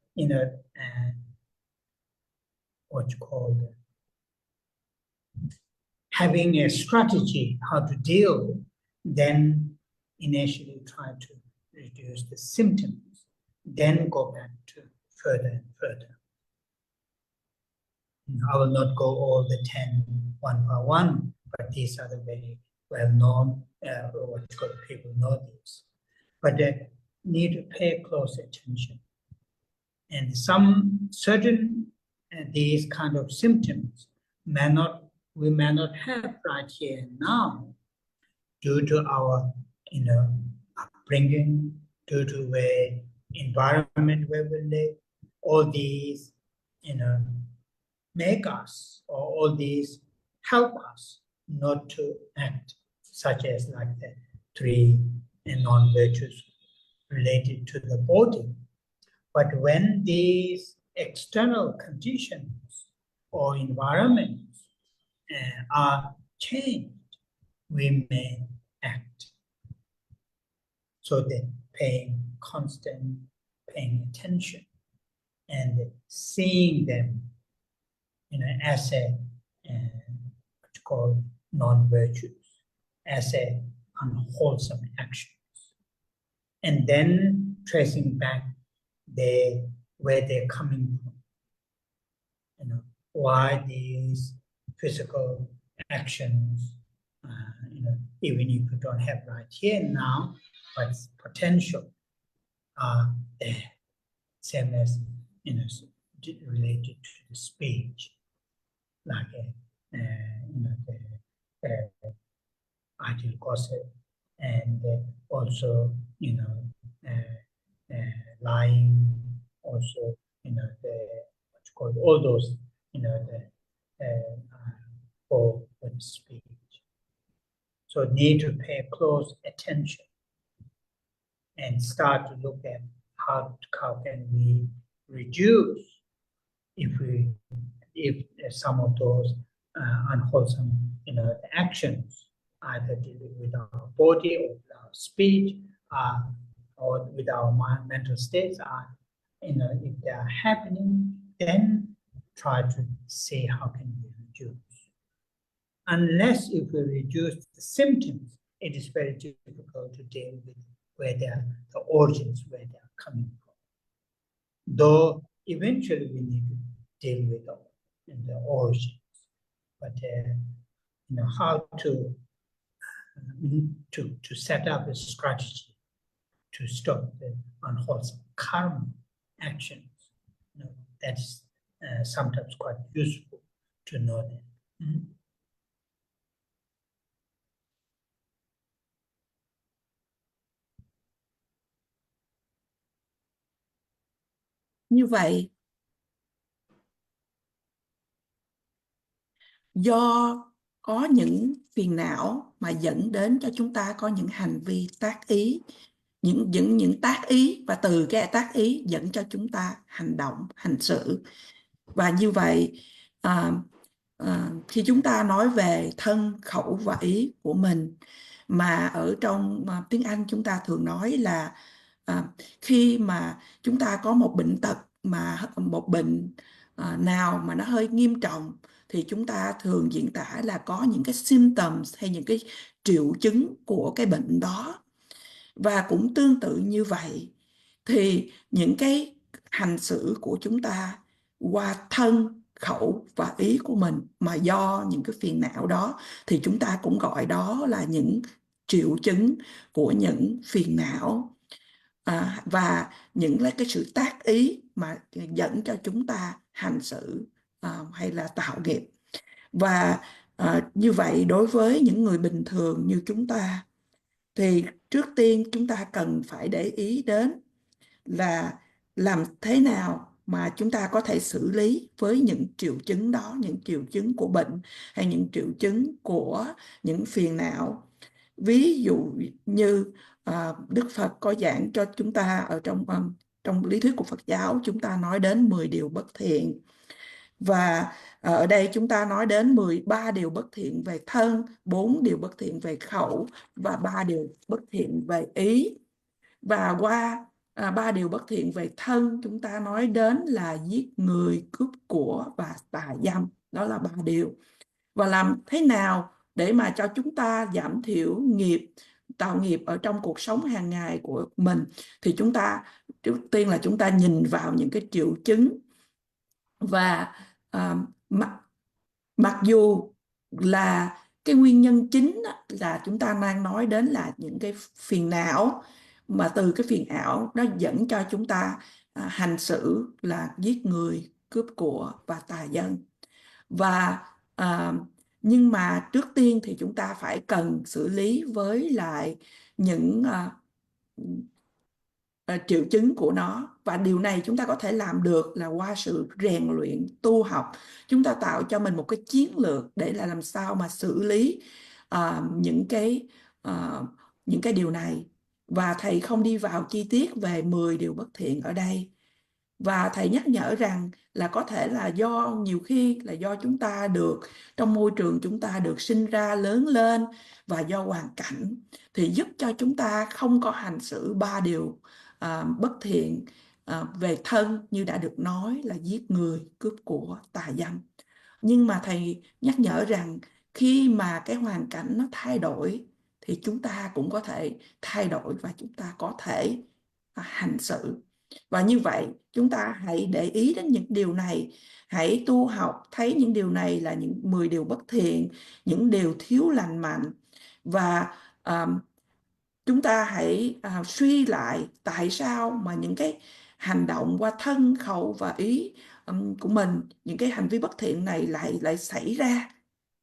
what you call having a strategy how to deal, then initially try to reduce the symptoms, then go back to further and further. I will not go all the 10 one by one, but these are the very well-known, what you call people know these. But they need to pay close attention. And some certain these kind of symptoms we may not have right here and now due to our upbringing, due to the environment where we live. All these make us, or all these help us not to act, such as like the 3 non-virtues related to the body. But when these external conditions or environments are changed, we may act. So the constant paying attention and seeing them as a what you call non-virtues, as a unwholesome actions, and then tracing back where they're coming from. Why these physical actions, even if you don't have right here now, but potential are there, same as related to the speech, like the ideal gossip, and also lying, also what you call all those for the speech. So need to pay close attention and start to look at how can we reduce if some of those unwholesome actions, either dealing with our body or with our speech, or with our mental states, if they are happening, then try to see how can we reduce. Unless if we reduce the symptoms, it is very difficult to deal with where the origins, where they are coming from. Though eventually we need to deal with the origins, but how to set up a strategy to stop the unwholesome karma actions, that's sometimes quite useful to know that. Như vậy, do có những phiền não mà dẫn đến cho chúng ta có những hành vi tác ý, những tác ý, và từ cái tác ý dẫn cho chúng ta hành động, hành xử. Và như vậy, khi chúng ta nói về thân, khẩu và ý của mình, mà ở trong tiếng Anh chúng ta thường nói là khi mà chúng ta có một bệnh tật, mà một bệnh nào mà nó hơi nghiêm trọng, thì chúng ta thường diễn tả là có những cái symptoms hay những cái triệu chứng của cái bệnh đó. Và cũng tương tự như vậy, thì những cái hành xử của chúng ta qua thân, khẩu và ý của mình mà do những cái phiền não đó, thì chúng ta cũng gọi đó là những triệu chứng của những phiền não, và những cái sự tác ý mà dẫn cho chúng ta hành xử hay là tạo nghiệp. Và như vậy, đối với những người bình thường như chúng ta, thì trước tiên chúng ta cần phải để ý đến là làm thế nào mà chúng ta có thể xử lý với những triệu chứng đó, những triệu chứng của bệnh hay những triệu chứng của những phiền não. Ví dụ như Đức Phật có giảng cho chúng ta ở trong lý thuyết của Phật giáo, chúng ta nói đến 10 điều bất thiện. Và ở đây chúng ta nói đến 13 điều bất thiện về thân, 4 điều bất thiện về khẩu và 3 điều bất thiện về ý. Và qua 3 điều bất thiện về thân, chúng ta nói đến là giết người, cướp của và tà dâm. Đó là 3 điều. Và làm thế nào để mà cho chúng ta giảm thiểu nghiệp, tạo nghiệp ở trong cuộc sống hàng ngày của mình, thì trước tiên là chúng ta nhìn vào những cái triệu chứng. Và mặc dù là cái nguyên nhân chính là chúng ta đang nói đến là những cái phiền não, mà từ cái phiền não nó dẫn cho chúng ta hành xử là giết người, cướp của và tà dâm. Và nhưng mà trước tiên thì chúng ta phải cần xử lý với lại những triệu chứng của nó, và điều này chúng ta có thể làm được là qua sự rèn luyện tu học. Chúng ta tạo cho mình một cái chiến lược để là làm sao mà xử lý những cái điều này. Và thầy không đi vào chi tiết về 10 điều bất thiện ở đây, và thầy nhắc nhở rằng là có thể là do nhiều khi là do chúng ta được trong môi trường chúng ta được sinh ra lớn lên, và do hoàn cảnh thì giúp cho chúng ta không có hành xử 3 điều bất thiện về thân, như đã được nói là giết người, cướp của, tà dâm. Nhưng mà thầy nhắc nhở rằng khi mà cái hoàn cảnh nó thay đổi thì chúng ta cũng có thể thay đổi, và chúng ta có thể hành xử. Và như vậy chúng ta hãy để ý đến những điều này, hãy tu học thấy những điều này là những 10 điều bất thiện, những điều thiếu lành mạnh. Và chúng ta hãy suy lại tại sao mà những cái hành động qua thân, khẩu và ý của mình, những cái hành vi bất thiện này lại xảy ra.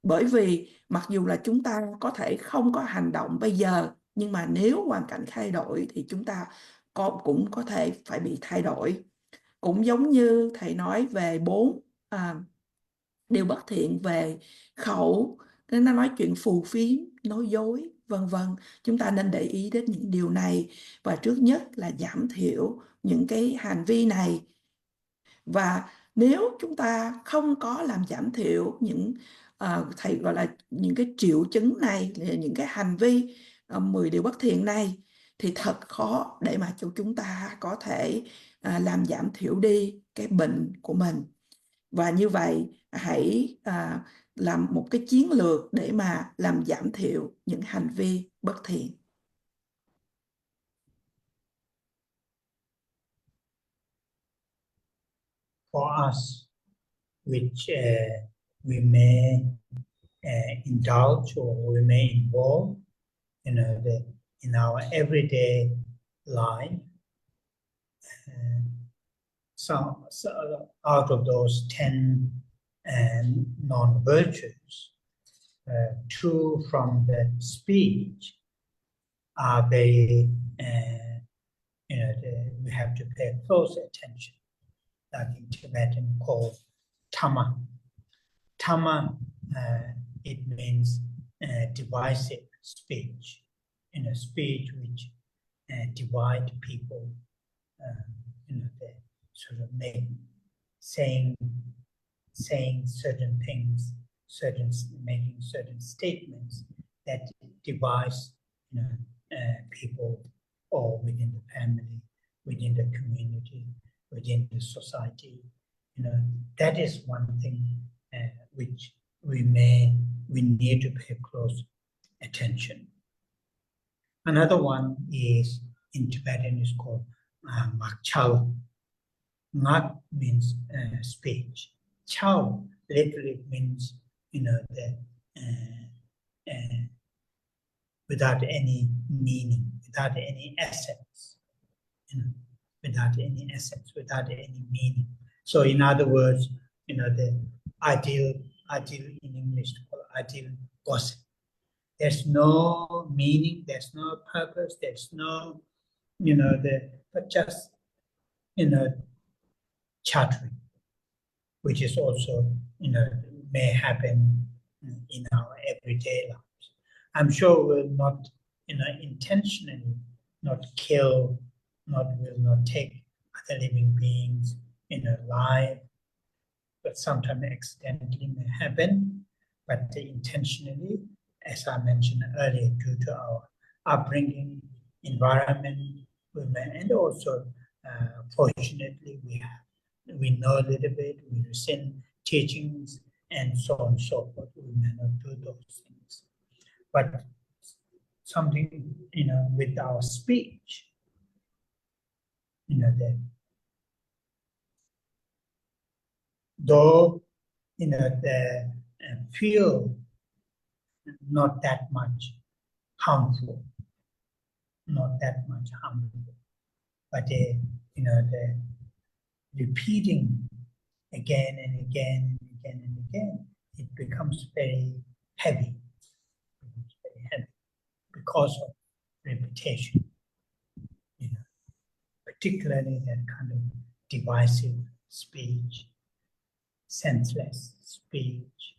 Bởi vì mặc dù là chúng ta có thể không có hành động bây giờ, nhưng mà nếu hoàn cảnh thay đổi thì chúng ta cũng có thể phải bị thay đổi. Cũng giống như thầy nói về 4 điều bất thiện về khẩu, nên nó nói chuyện phù phiếm, nói dối, vân vân. Chúng ta nên để ý đến những điều này, và trước nhất là giảm thiểu những cái hành vi này. Và nếu chúng ta không có làm giảm thiểu những thầy gọi là những cái triệu chứng này, những cái hành vi 10 điều bất thiện này, thì thật khó để mà cho chúng ta có thể làm giảm thiểu đi cái bệnh của mình. Và như vậy hãy làm một cái chiến lược để mà làm giảm thiểu những hành vi bất thiện. For us, which we may indulge or we may involve, in our everyday life. So out of those 10 non-virtues, 2 from the speech are very, we have to pay close attention. That in Tibetan called Tama. Tama, it means divisive speech, speech which divide people, they sort of saying certain things, making certain statements that divides, people, or within the family, within the community, within the society. That is one thing which we need to pay close attention. Another one is, in Tibetan, is called Mak Chao. Mak means speech. Chao literally means, without any meaning, without any essence, without any essence, without any meaning. So, in other words, the ideal in English, called ideal gossip. There's no meaning, there's no purpose, there's no, but just, chattering, which is also, may happen in our everyday lives. I'm sure we'll not, intentionally not kill, will not take other living beings alive, but sometimes accidentally may happen. But intentionally, as I mentioned earlier, due to our upbringing, environment, and also fortunately we know a little bit, we receive teachings and so on and so forth. We may not do those things, but something with our speech, that though they feel not that much harmful, but the repeating again and again and again and again, it becomes very heavy, because of repetition. Particularly that kind of divisive speech, senseless speech,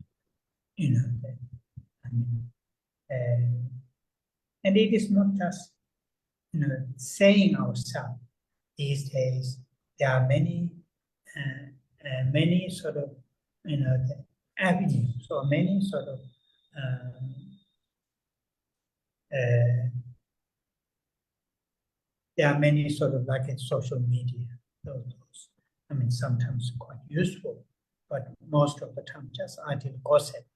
and it is not just saying ourselves. These days there are many sort of the avenues, or many sort of there are many sort of like in social media. Those, sometimes quite useful, but most of the time just idle gossip.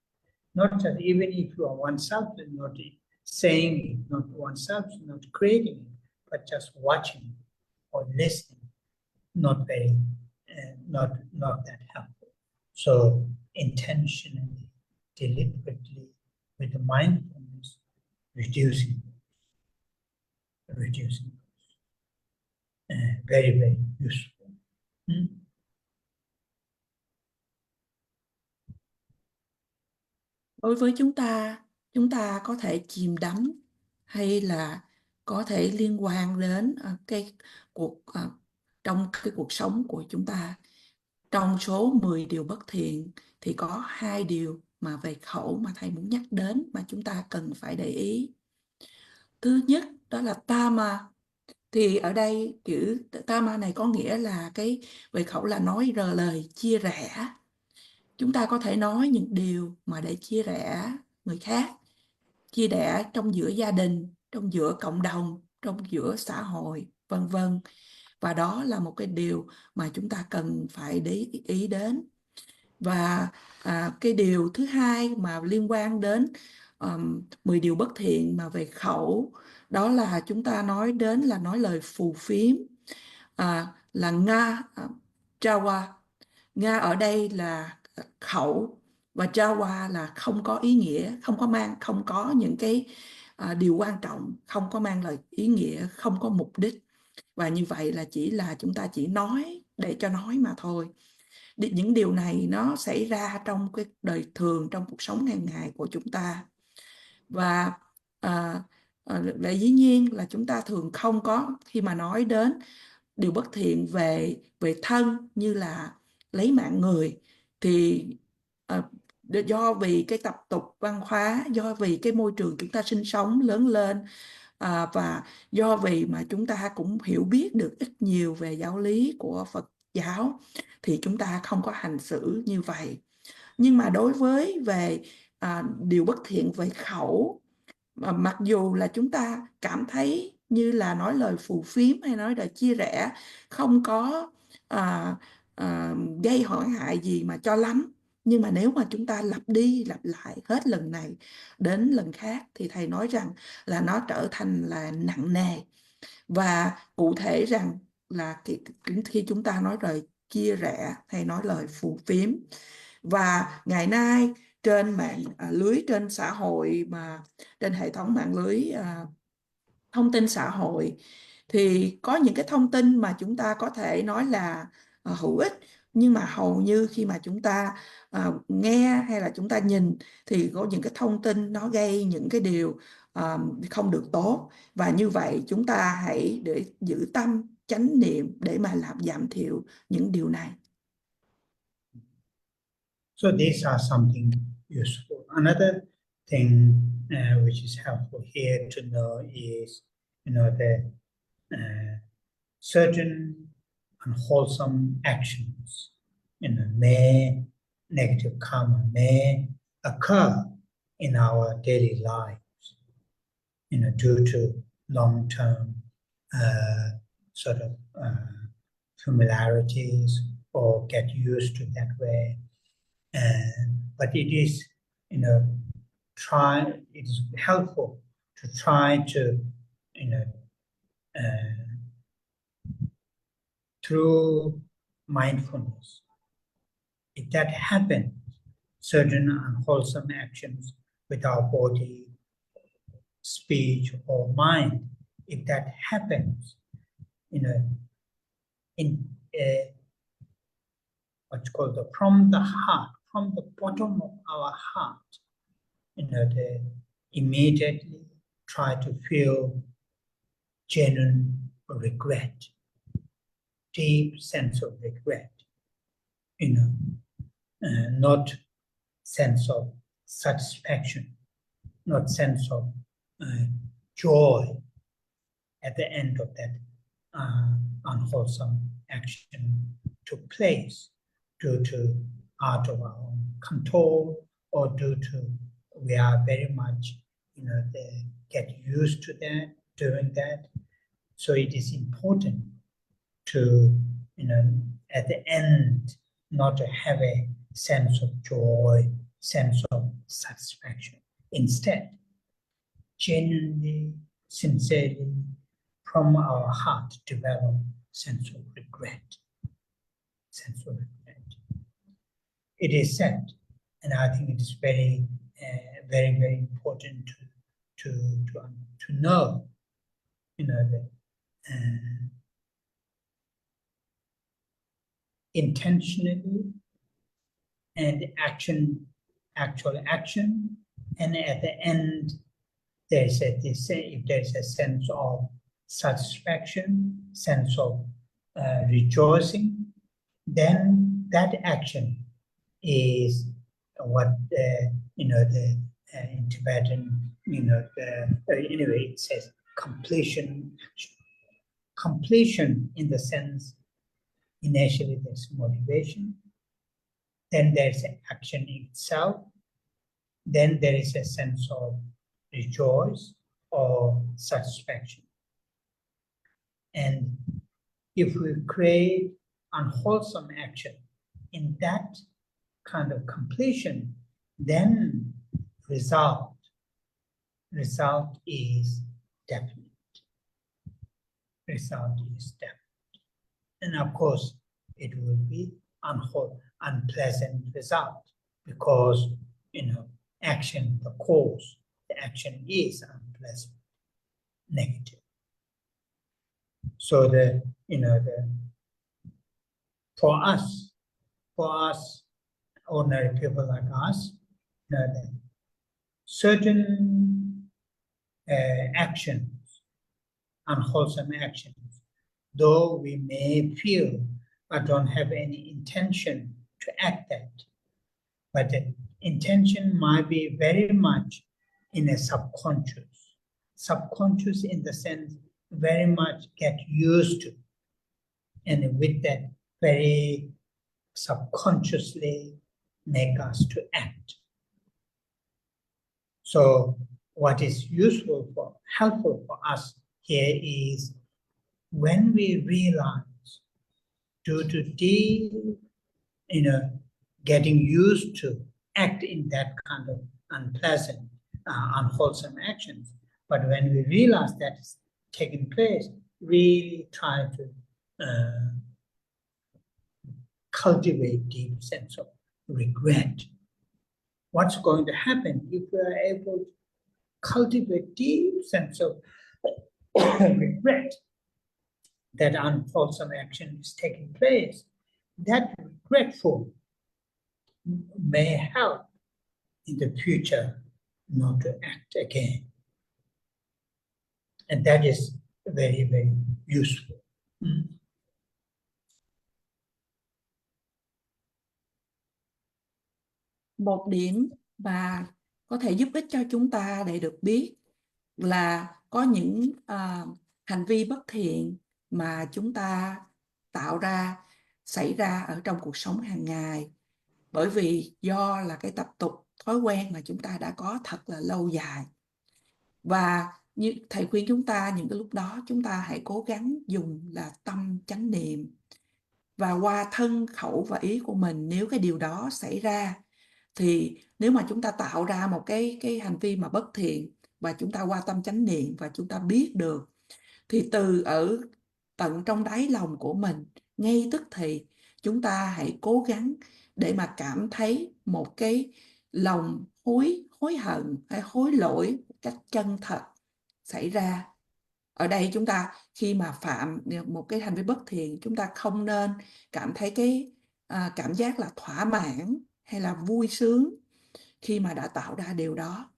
Not just even if you are oneself, not saying it, not oneself, not creating it, but just watching it or listening, not very, not that helpful. So intentionally, deliberately, with the mindfulness, reducing, very, very useful. Đối với chúng ta có thể chìm đắm hay là có thể liên quan đến trong cái cuộc sống của chúng ta. Trong số 10 điều bất thiện thì có 2 điều mà về khẩu mà thầy muốn nhắc đến mà chúng ta cần phải để ý. Thứ nhất đó là Dharma. Thì ở đây chữ Dharma này có nghĩa là cái về khẩu là nói lời chia rẽ. Chúng ta có thể nói những điều mà để chia rẽ người khác, chia rẽ trong giữa gia đình, trong giữa cộng đồng, trong giữa xã hội, vân vân. Và đó là một cái điều mà chúng ta cần phải để ý đến. Và cái điều thứ hai mà liên quan đến 10 điều bất thiện mà về khẩu, đó là chúng ta nói đến là nói lời phù phiếm, là nga, jawa. Nga ở đây là khẩu, và jawa là không có ý nghĩa, không có những cái điều quan trọng, không có mang lời ý nghĩa, không có mục đích. Và như vậy là chúng ta chỉ nói để cho nói mà thôi. Những điều này nó xảy ra trong cái đời thường, trong cuộc sống hàng ngày của chúng ta. Và lại dĩ nhiên là chúng ta thường không có, khi mà nói đến điều bất thiện về thân như là lấy mạng người, thì do vì cái tập tục văn hóa, do vì cái môi trường chúng ta sinh sống lớn lên, và do vì mà chúng ta cũng hiểu biết được ít nhiều về giáo lý của Phật giáo, thì chúng ta không có hành xử như vậy. Nhưng mà đối với về điều bất thiện về khẩu, mặc dù là chúng ta cảm thấy như là nói lời phù phiếm hay nói lời chia rẽ không có gây hại hại gì mà cho lắm, nhưng mà nếu mà chúng ta lặp đi lặp lại hết lần này đến lần khác thì thầy nói rằng là nó trở thành là nặng nề. Và cụ thể rằng là khi chúng ta nói lời chia rẽ hay nói lời phù phiếm, và ngày nay trên mạng lưới, trên xã hội, mà trên hệ thống mạng lưới thông tin xã hội, thì có những cái thông tin mà chúng ta có thể nói là hữu ích, nhưng mà hầu như khi mà chúng ta nghe hay là chúng ta nhìn thì có những cái thông tin nó gây những cái điều không được tốt. Và như vậy chúng ta hãy để giữ tâm chánh niệm để mà làm giảm thiểu những điều này. So these are something useful. Another thing which is helpful here to know is, the certain unwholesome actions, may negative karma may occur in our daily lives, due to long-term sort of familiarities, or get used to that way. But it is, it is helpful to try to, through mindfulness, if that happens, certain unwholesome actions with our body, speech, or mind. If that happens, in what's called from the heart, from the bottom of our heart, they immediately try to feel genuine regret, deep sense of regret, not sense of satisfaction, not sense of joy at the end of that unwholesome action took place due to out of our own control or due to we are very much, they get used to that, doing that. So it is important to, at the end, not to have a sense of joy, sense of satisfaction. Instead, genuinely, sincerely, from our heart, develop sense of regret. Sense of regret. It is said, and I think it is very, very, very important to know, that intentionally and actual action, and at the end, if there's a sense of satisfaction, sense of rejoicing, then that action is what in Tibetan, anyway, it says completion action. Completion in the sense, initially there's motivation, then there's action itself, then there is a sense of rejoice or satisfaction. And if we create unwholesome action in that kind of completion, then result is definite. Result is definite. And of course, it will be unpleasant result because, action, the cause, the action is unpleasant, negative. So for us, ordinary people like us, certain actions, unwholesome actions, though we may feel but don't have any intention to act that, but the intention might be very much in a subconscious in the sense very much get used to, and with that very subconsciously make us to act. So what is helpful for us here is when we realize due to deep, getting used to act in that kind of unpleasant, unwholesome actions, but when we realize that is taking place, really try to cultivate deep sense of regret. What's going to happen if we are able to cultivate deep sense of regret that unwholesome action is taking place? That regretful may help in the future not to act again. And that is very, very useful. Một điểm mà có thể giúp ích cho chúng ta để được biết là có những hành vi bất thiện mà chúng ta xảy ra ở trong cuộc sống hàng ngày, bởi vì do là cái tập tục thói quen mà chúng ta đã có thật là lâu dài. Và như thầy khuyên chúng ta những cái lúc đó chúng ta hãy cố gắng dùng là tâm chánh niệm, và qua thân khẩu và ý của mình, nếu cái điều đó xảy ra thì nếu mà chúng ta tạo ra một cái hành vi mà bất thiện và chúng ta qua tâm chánh niệm và chúng ta biết được, thì từ ở tận trong đáy lòng của mình ngay tức thì chúng ta hãy cố gắng để mà cảm thấy một cái lòng hối hận hay hối lỗi một cách chân thật xảy ra. Ở đây chúng ta khi mà phạm một cái hành vi bất thiện, chúng ta không nên cảm thấy cái cảm giác là thỏa mãn hay là vui sướng khi mà đã tạo ra điều đó.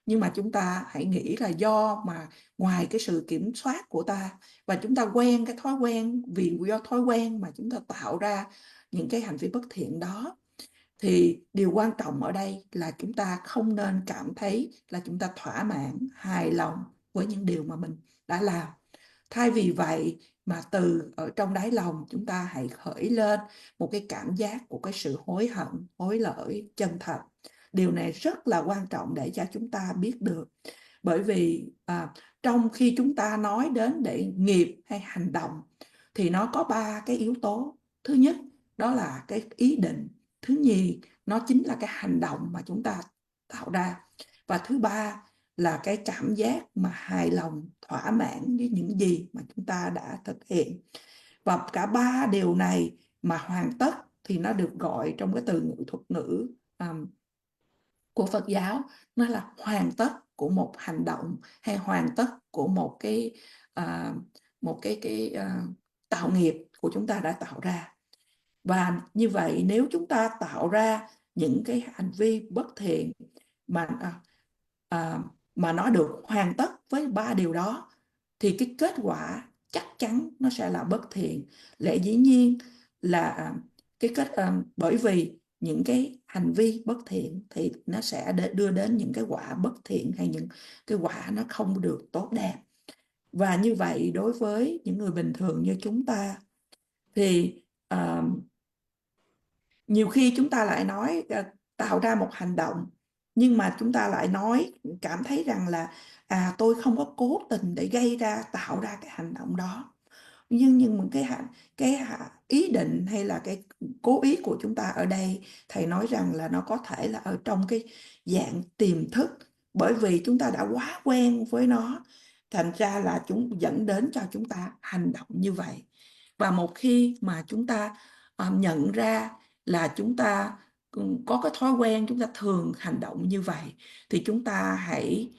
Nhưng mà chúng ta hãy nghĩ là do mà ngoài cái sự kiểm soát của ta, và chúng ta quen cái thói quen, vì do thói quen mà chúng ta tạo ra những cái hành vi bất thiện đó, thì điều quan trọng ở đây là chúng ta không nên cảm thấy là chúng ta thỏa mãn, hài lòng với những điều mà mình đã làm. Thay vì vậy mà từ ở trong đáy lòng chúng ta hãy khởi lên một cái cảm giác của cái sự hối hận, hối lỗi chân thật. Điều này rất là quan trọng để cho chúng ta biết được. Bởi vì trong khi chúng ta nói đến để nghiệp hay hành động thì nó có ba cái yếu tố. Thứ nhất đó là cái ý định. Thứ nhì nó chính là cái hành động mà chúng ta tạo ra. Và thứ ba là cái cảm giác mà hài lòng, thỏa mãn với những gì mà chúng ta đã thực hiện. Và cả ba điều này mà hoàn tất thì nó được gọi trong cái từ ngữ thuật ngữ của Phật giáo, nó là hoàn tất của một hành động hay hoàn tất của một cái tạo nghiệp của chúng ta đã tạo ra. Và như vậy nếu chúng ta tạo ra những cái hành vi bất thiện mà mà nó được hoàn tất với ba điều đó, thì cái kết quả chắc chắn nó sẽ là bất thiện. Lẽ dĩ nhiên là bởi vì những cái hành vi bất thiện thì nó sẽ đưa đến những cái quả bất thiện hay những cái quả nó không được tốt đẹp. Và như vậy đối với những người bình thường như chúng ta thì nhiều khi chúng ta lại nói tạo ra một hành động, nhưng mà chúng ta lại nói cảm thấy rằng là tôi không có cố tình để gây ra tạo ra cái hành động đó. Nhưng một cái ý định hay là cái cố ý của chúng ta ở đây, thầy nói rằng là nó có thể là ở trong cái dạng tiềm thức, bởi vì chúng ta đã quá quen với nó, thành ra là chúng dẫn đến cho chúng ta hành động như vậy. Và một khi mà chúng ta nhận ra là chúng ta có cái thói quen, chúng ta thường hành động như vậy, thì chúng ta hãy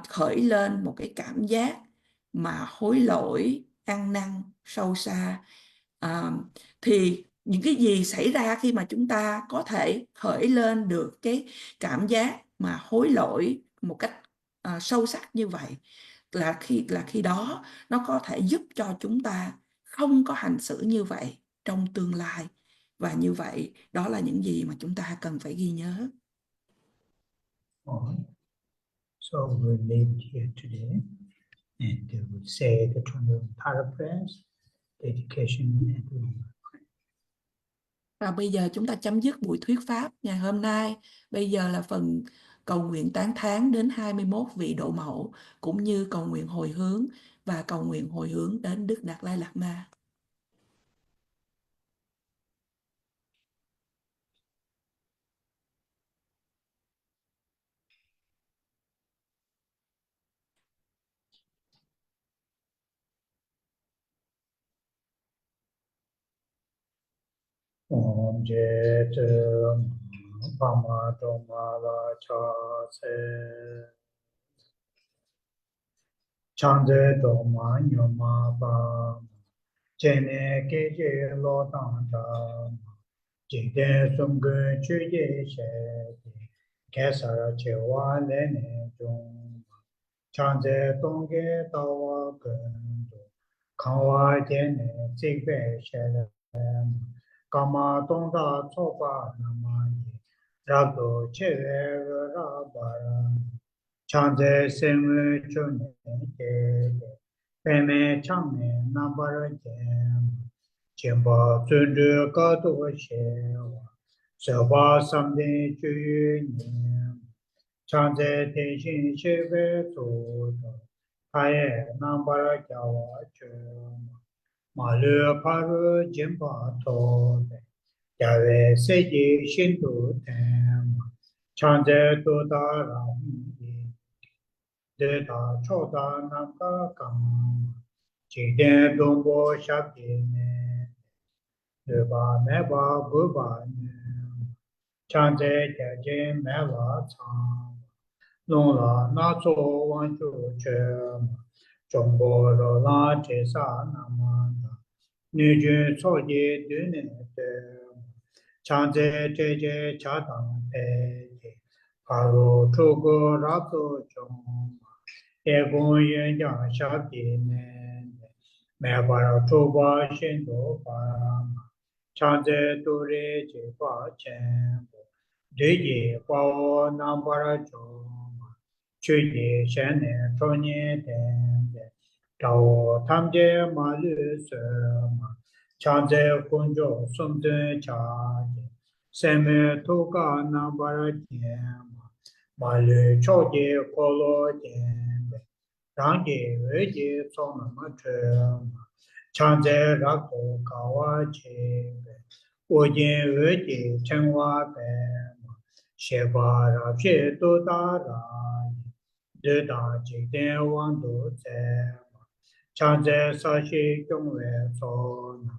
khởi lên một cái cảm giác mà hối lỗi ăn năn sâu xa. à, thì những cái gì xảy ra khi mà chúng ta có thể khởi lên được cái cảm giác mà hối lỗi một cách sâu sắc như vậy, là khi đó nó có thể giúp cho chúng ta không có hành xử như vậy trong tương lai. Và như vậy đó là những gì mà chúng ta cần phải ghi nhớ. So we'll leave it here today, and we'll say the Tara prayers, dedication, and Và bây giờ chúng ta chấm dứt buổi thuyết pháp ngày hôm nay. Bây giờ là phần cầu nguyện tán thán đến 21 vị độ mẫu, cũng như cầu nguyện hồi hướng và cầu nguyện hồi hướng đến Đức Đạt Lai Lạt Ma. Om Je Tsongkhapa Dhamma Cha Se Changze Dhamma Nyoma Ba Chene Keje Lo Tang Cha Jide Sumge Chuje She Kesara Chewa Lene Jung Changze Tongge Tawa Gendo Kawa Jene Zigbe She Kama Tongda Tsopa Namayi Rabdo Chewe Rabara Changze Seme Chune Peme Changme Nambara Jem Jimba Tsundu Kato Shewa Seba Samde Chuyunyem Changze Tenshin Shebe Soto Kaye Nambara Jawa Chuma Malu Paru Jimba Tobe Yahweh Seji Shindu Tem Changze Tuda Ram Deta Choda Namka Kam Jiden Dombo Shakti Ne Deba Meba Guba Ne Chante Jaje Meva Tsang, Long La Na Tso Wan Chu Che, Chombo Ro La Che Sa Namanda, Nu Ju Tso Ye Du Ne Te, Chante Jaje Cha Tang Pe Te, Karo Chu Go Ra Tso Chong, E Gong Yen Yang Sha Ti Ne, Me Para Chu Ba Shin Do Pa, Chante Tu Re Che Pa Chen, Deji Pao Nambara Choma, Chuji Shane Tonye Tende, Tao Tamje Malu Sema, Chanze Kunjo Sumde Chaje, Seme Toka Nambara Jema, Malu Choje Kolo Jembe, Rangi Veji Sonama Chema, Chanze Rako Kawa Chebe, Ojin Veji Chengwa Pema, Sheba Rapshe Dodara, Deda Jigden Wando Zema, Chanze Sashi Kyungwe Sona,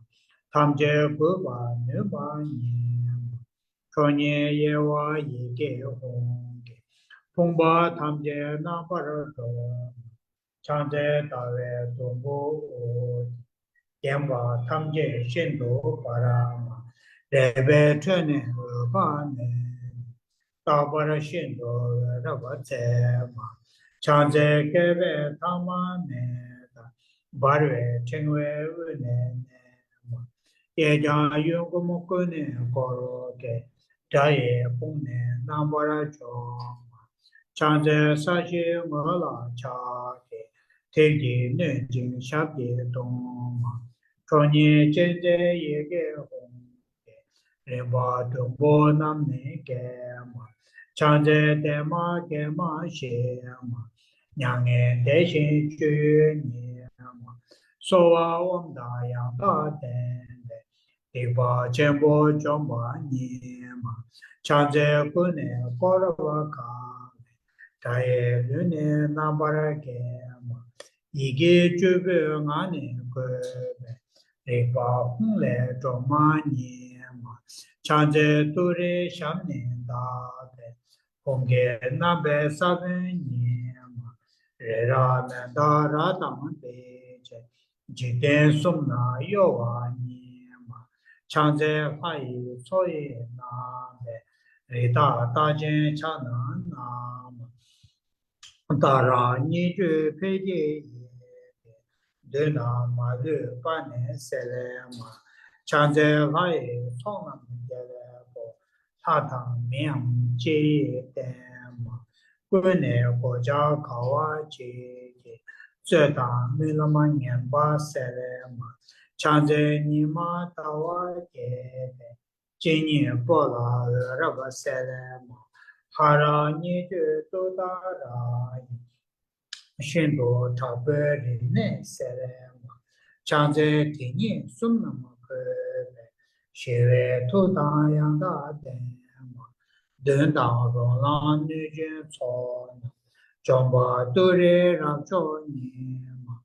Tamje Buba Nuba Nyema, Chonye Yewa Yige Honge, Pungba Tamje Nambara Doma, Chanze Tawe Dombo Oji, Yenwa Tamje Shindo Parama, Rebe Tene Bane, Tabara Shindo Raba Tsema, Chanze Kebe Tamane, Barwe Chengwe Une, Yeja Yungumukune Koroke, Daye Pune Nambara Choma, Chanze Sashi Mala Chake, Teji Nenjing Shabye Doma, Chonye Chende Yege Hongke, Reba Dumbo Namne Gema, Chanze Dema Gema Shema, Nyange Deshin Chu Nyema, Soa Wanda Yang Tende, Deba Chenpo Chomba Nyema, Chanze Kune Korava Kame, Taye Lune Nambara Gema, Ige Chube Ngane Kwebe, Deba Hule Choma Nyema, Chanze Ture Shamne Dade, Honge Nabe Sabe Nyema, Rera Menda Radam Deche, Jiten Sumna Yowa Nyema, Chanze Hai Soye Nabe, Rita Tajen Chana Nama, Dara Niju Peje Ye, Dena Malu Pane Selema, Chanze Hai Sonam Gelebo, Tatang Miam Jie Dema, Gune Goja Kawa Jie, Zeta Milama Nyemba Selema, Chanze Nima Tawa Jie, Jinyi Bola Raba Selema, Hara Niju Dodara, Shindo Tabe Ne Selema, Chanze Tinyi Sumnama Kebe, Shive Tuta Yanda Dema, Denda Rolan Nujin Sona, Jomba Dure Rapcho Nima,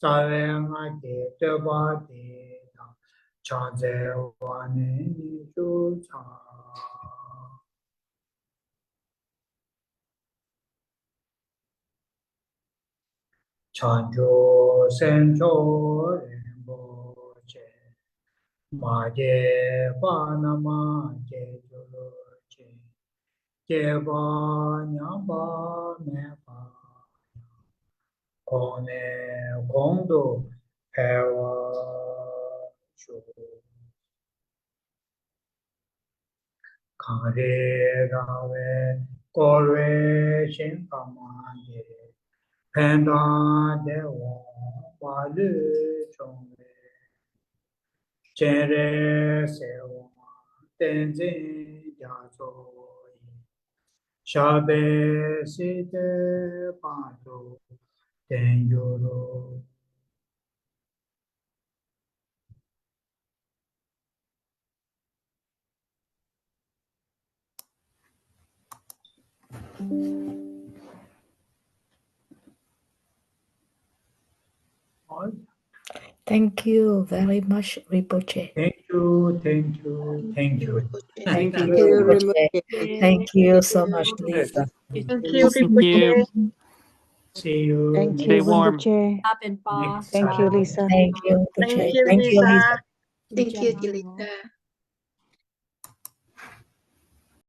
Zave Ngake Deba Deda, Chanze Wane Niju Cha. Chanjo Sencho Rinpoche, Maje Panama Je Joloche, Jeba Nyamba Mepa, Kone Kondo Pewa Shu, Kare Rave Korwe Shinkamande, Penda Dewa Malu Chongwe, Chere Sewa Tenzin Jazo, Shabe Site Pato Tenjuro. Thank you very much, Rinpoche. Thank you, thank you, thank you. Thank Thank you, you, Rinpoche. Rinpoche. Thank you so much, Lisa. Thank you, Thank you. Rinpoche. See you Thank Stay you, warm. Rinpoche. Stop and pause. next Thank you, time. Lisa. Thank you, Rinpoche. Thank you, Thank you, Lisa. Lisa. Good Thank you, job. Dilita.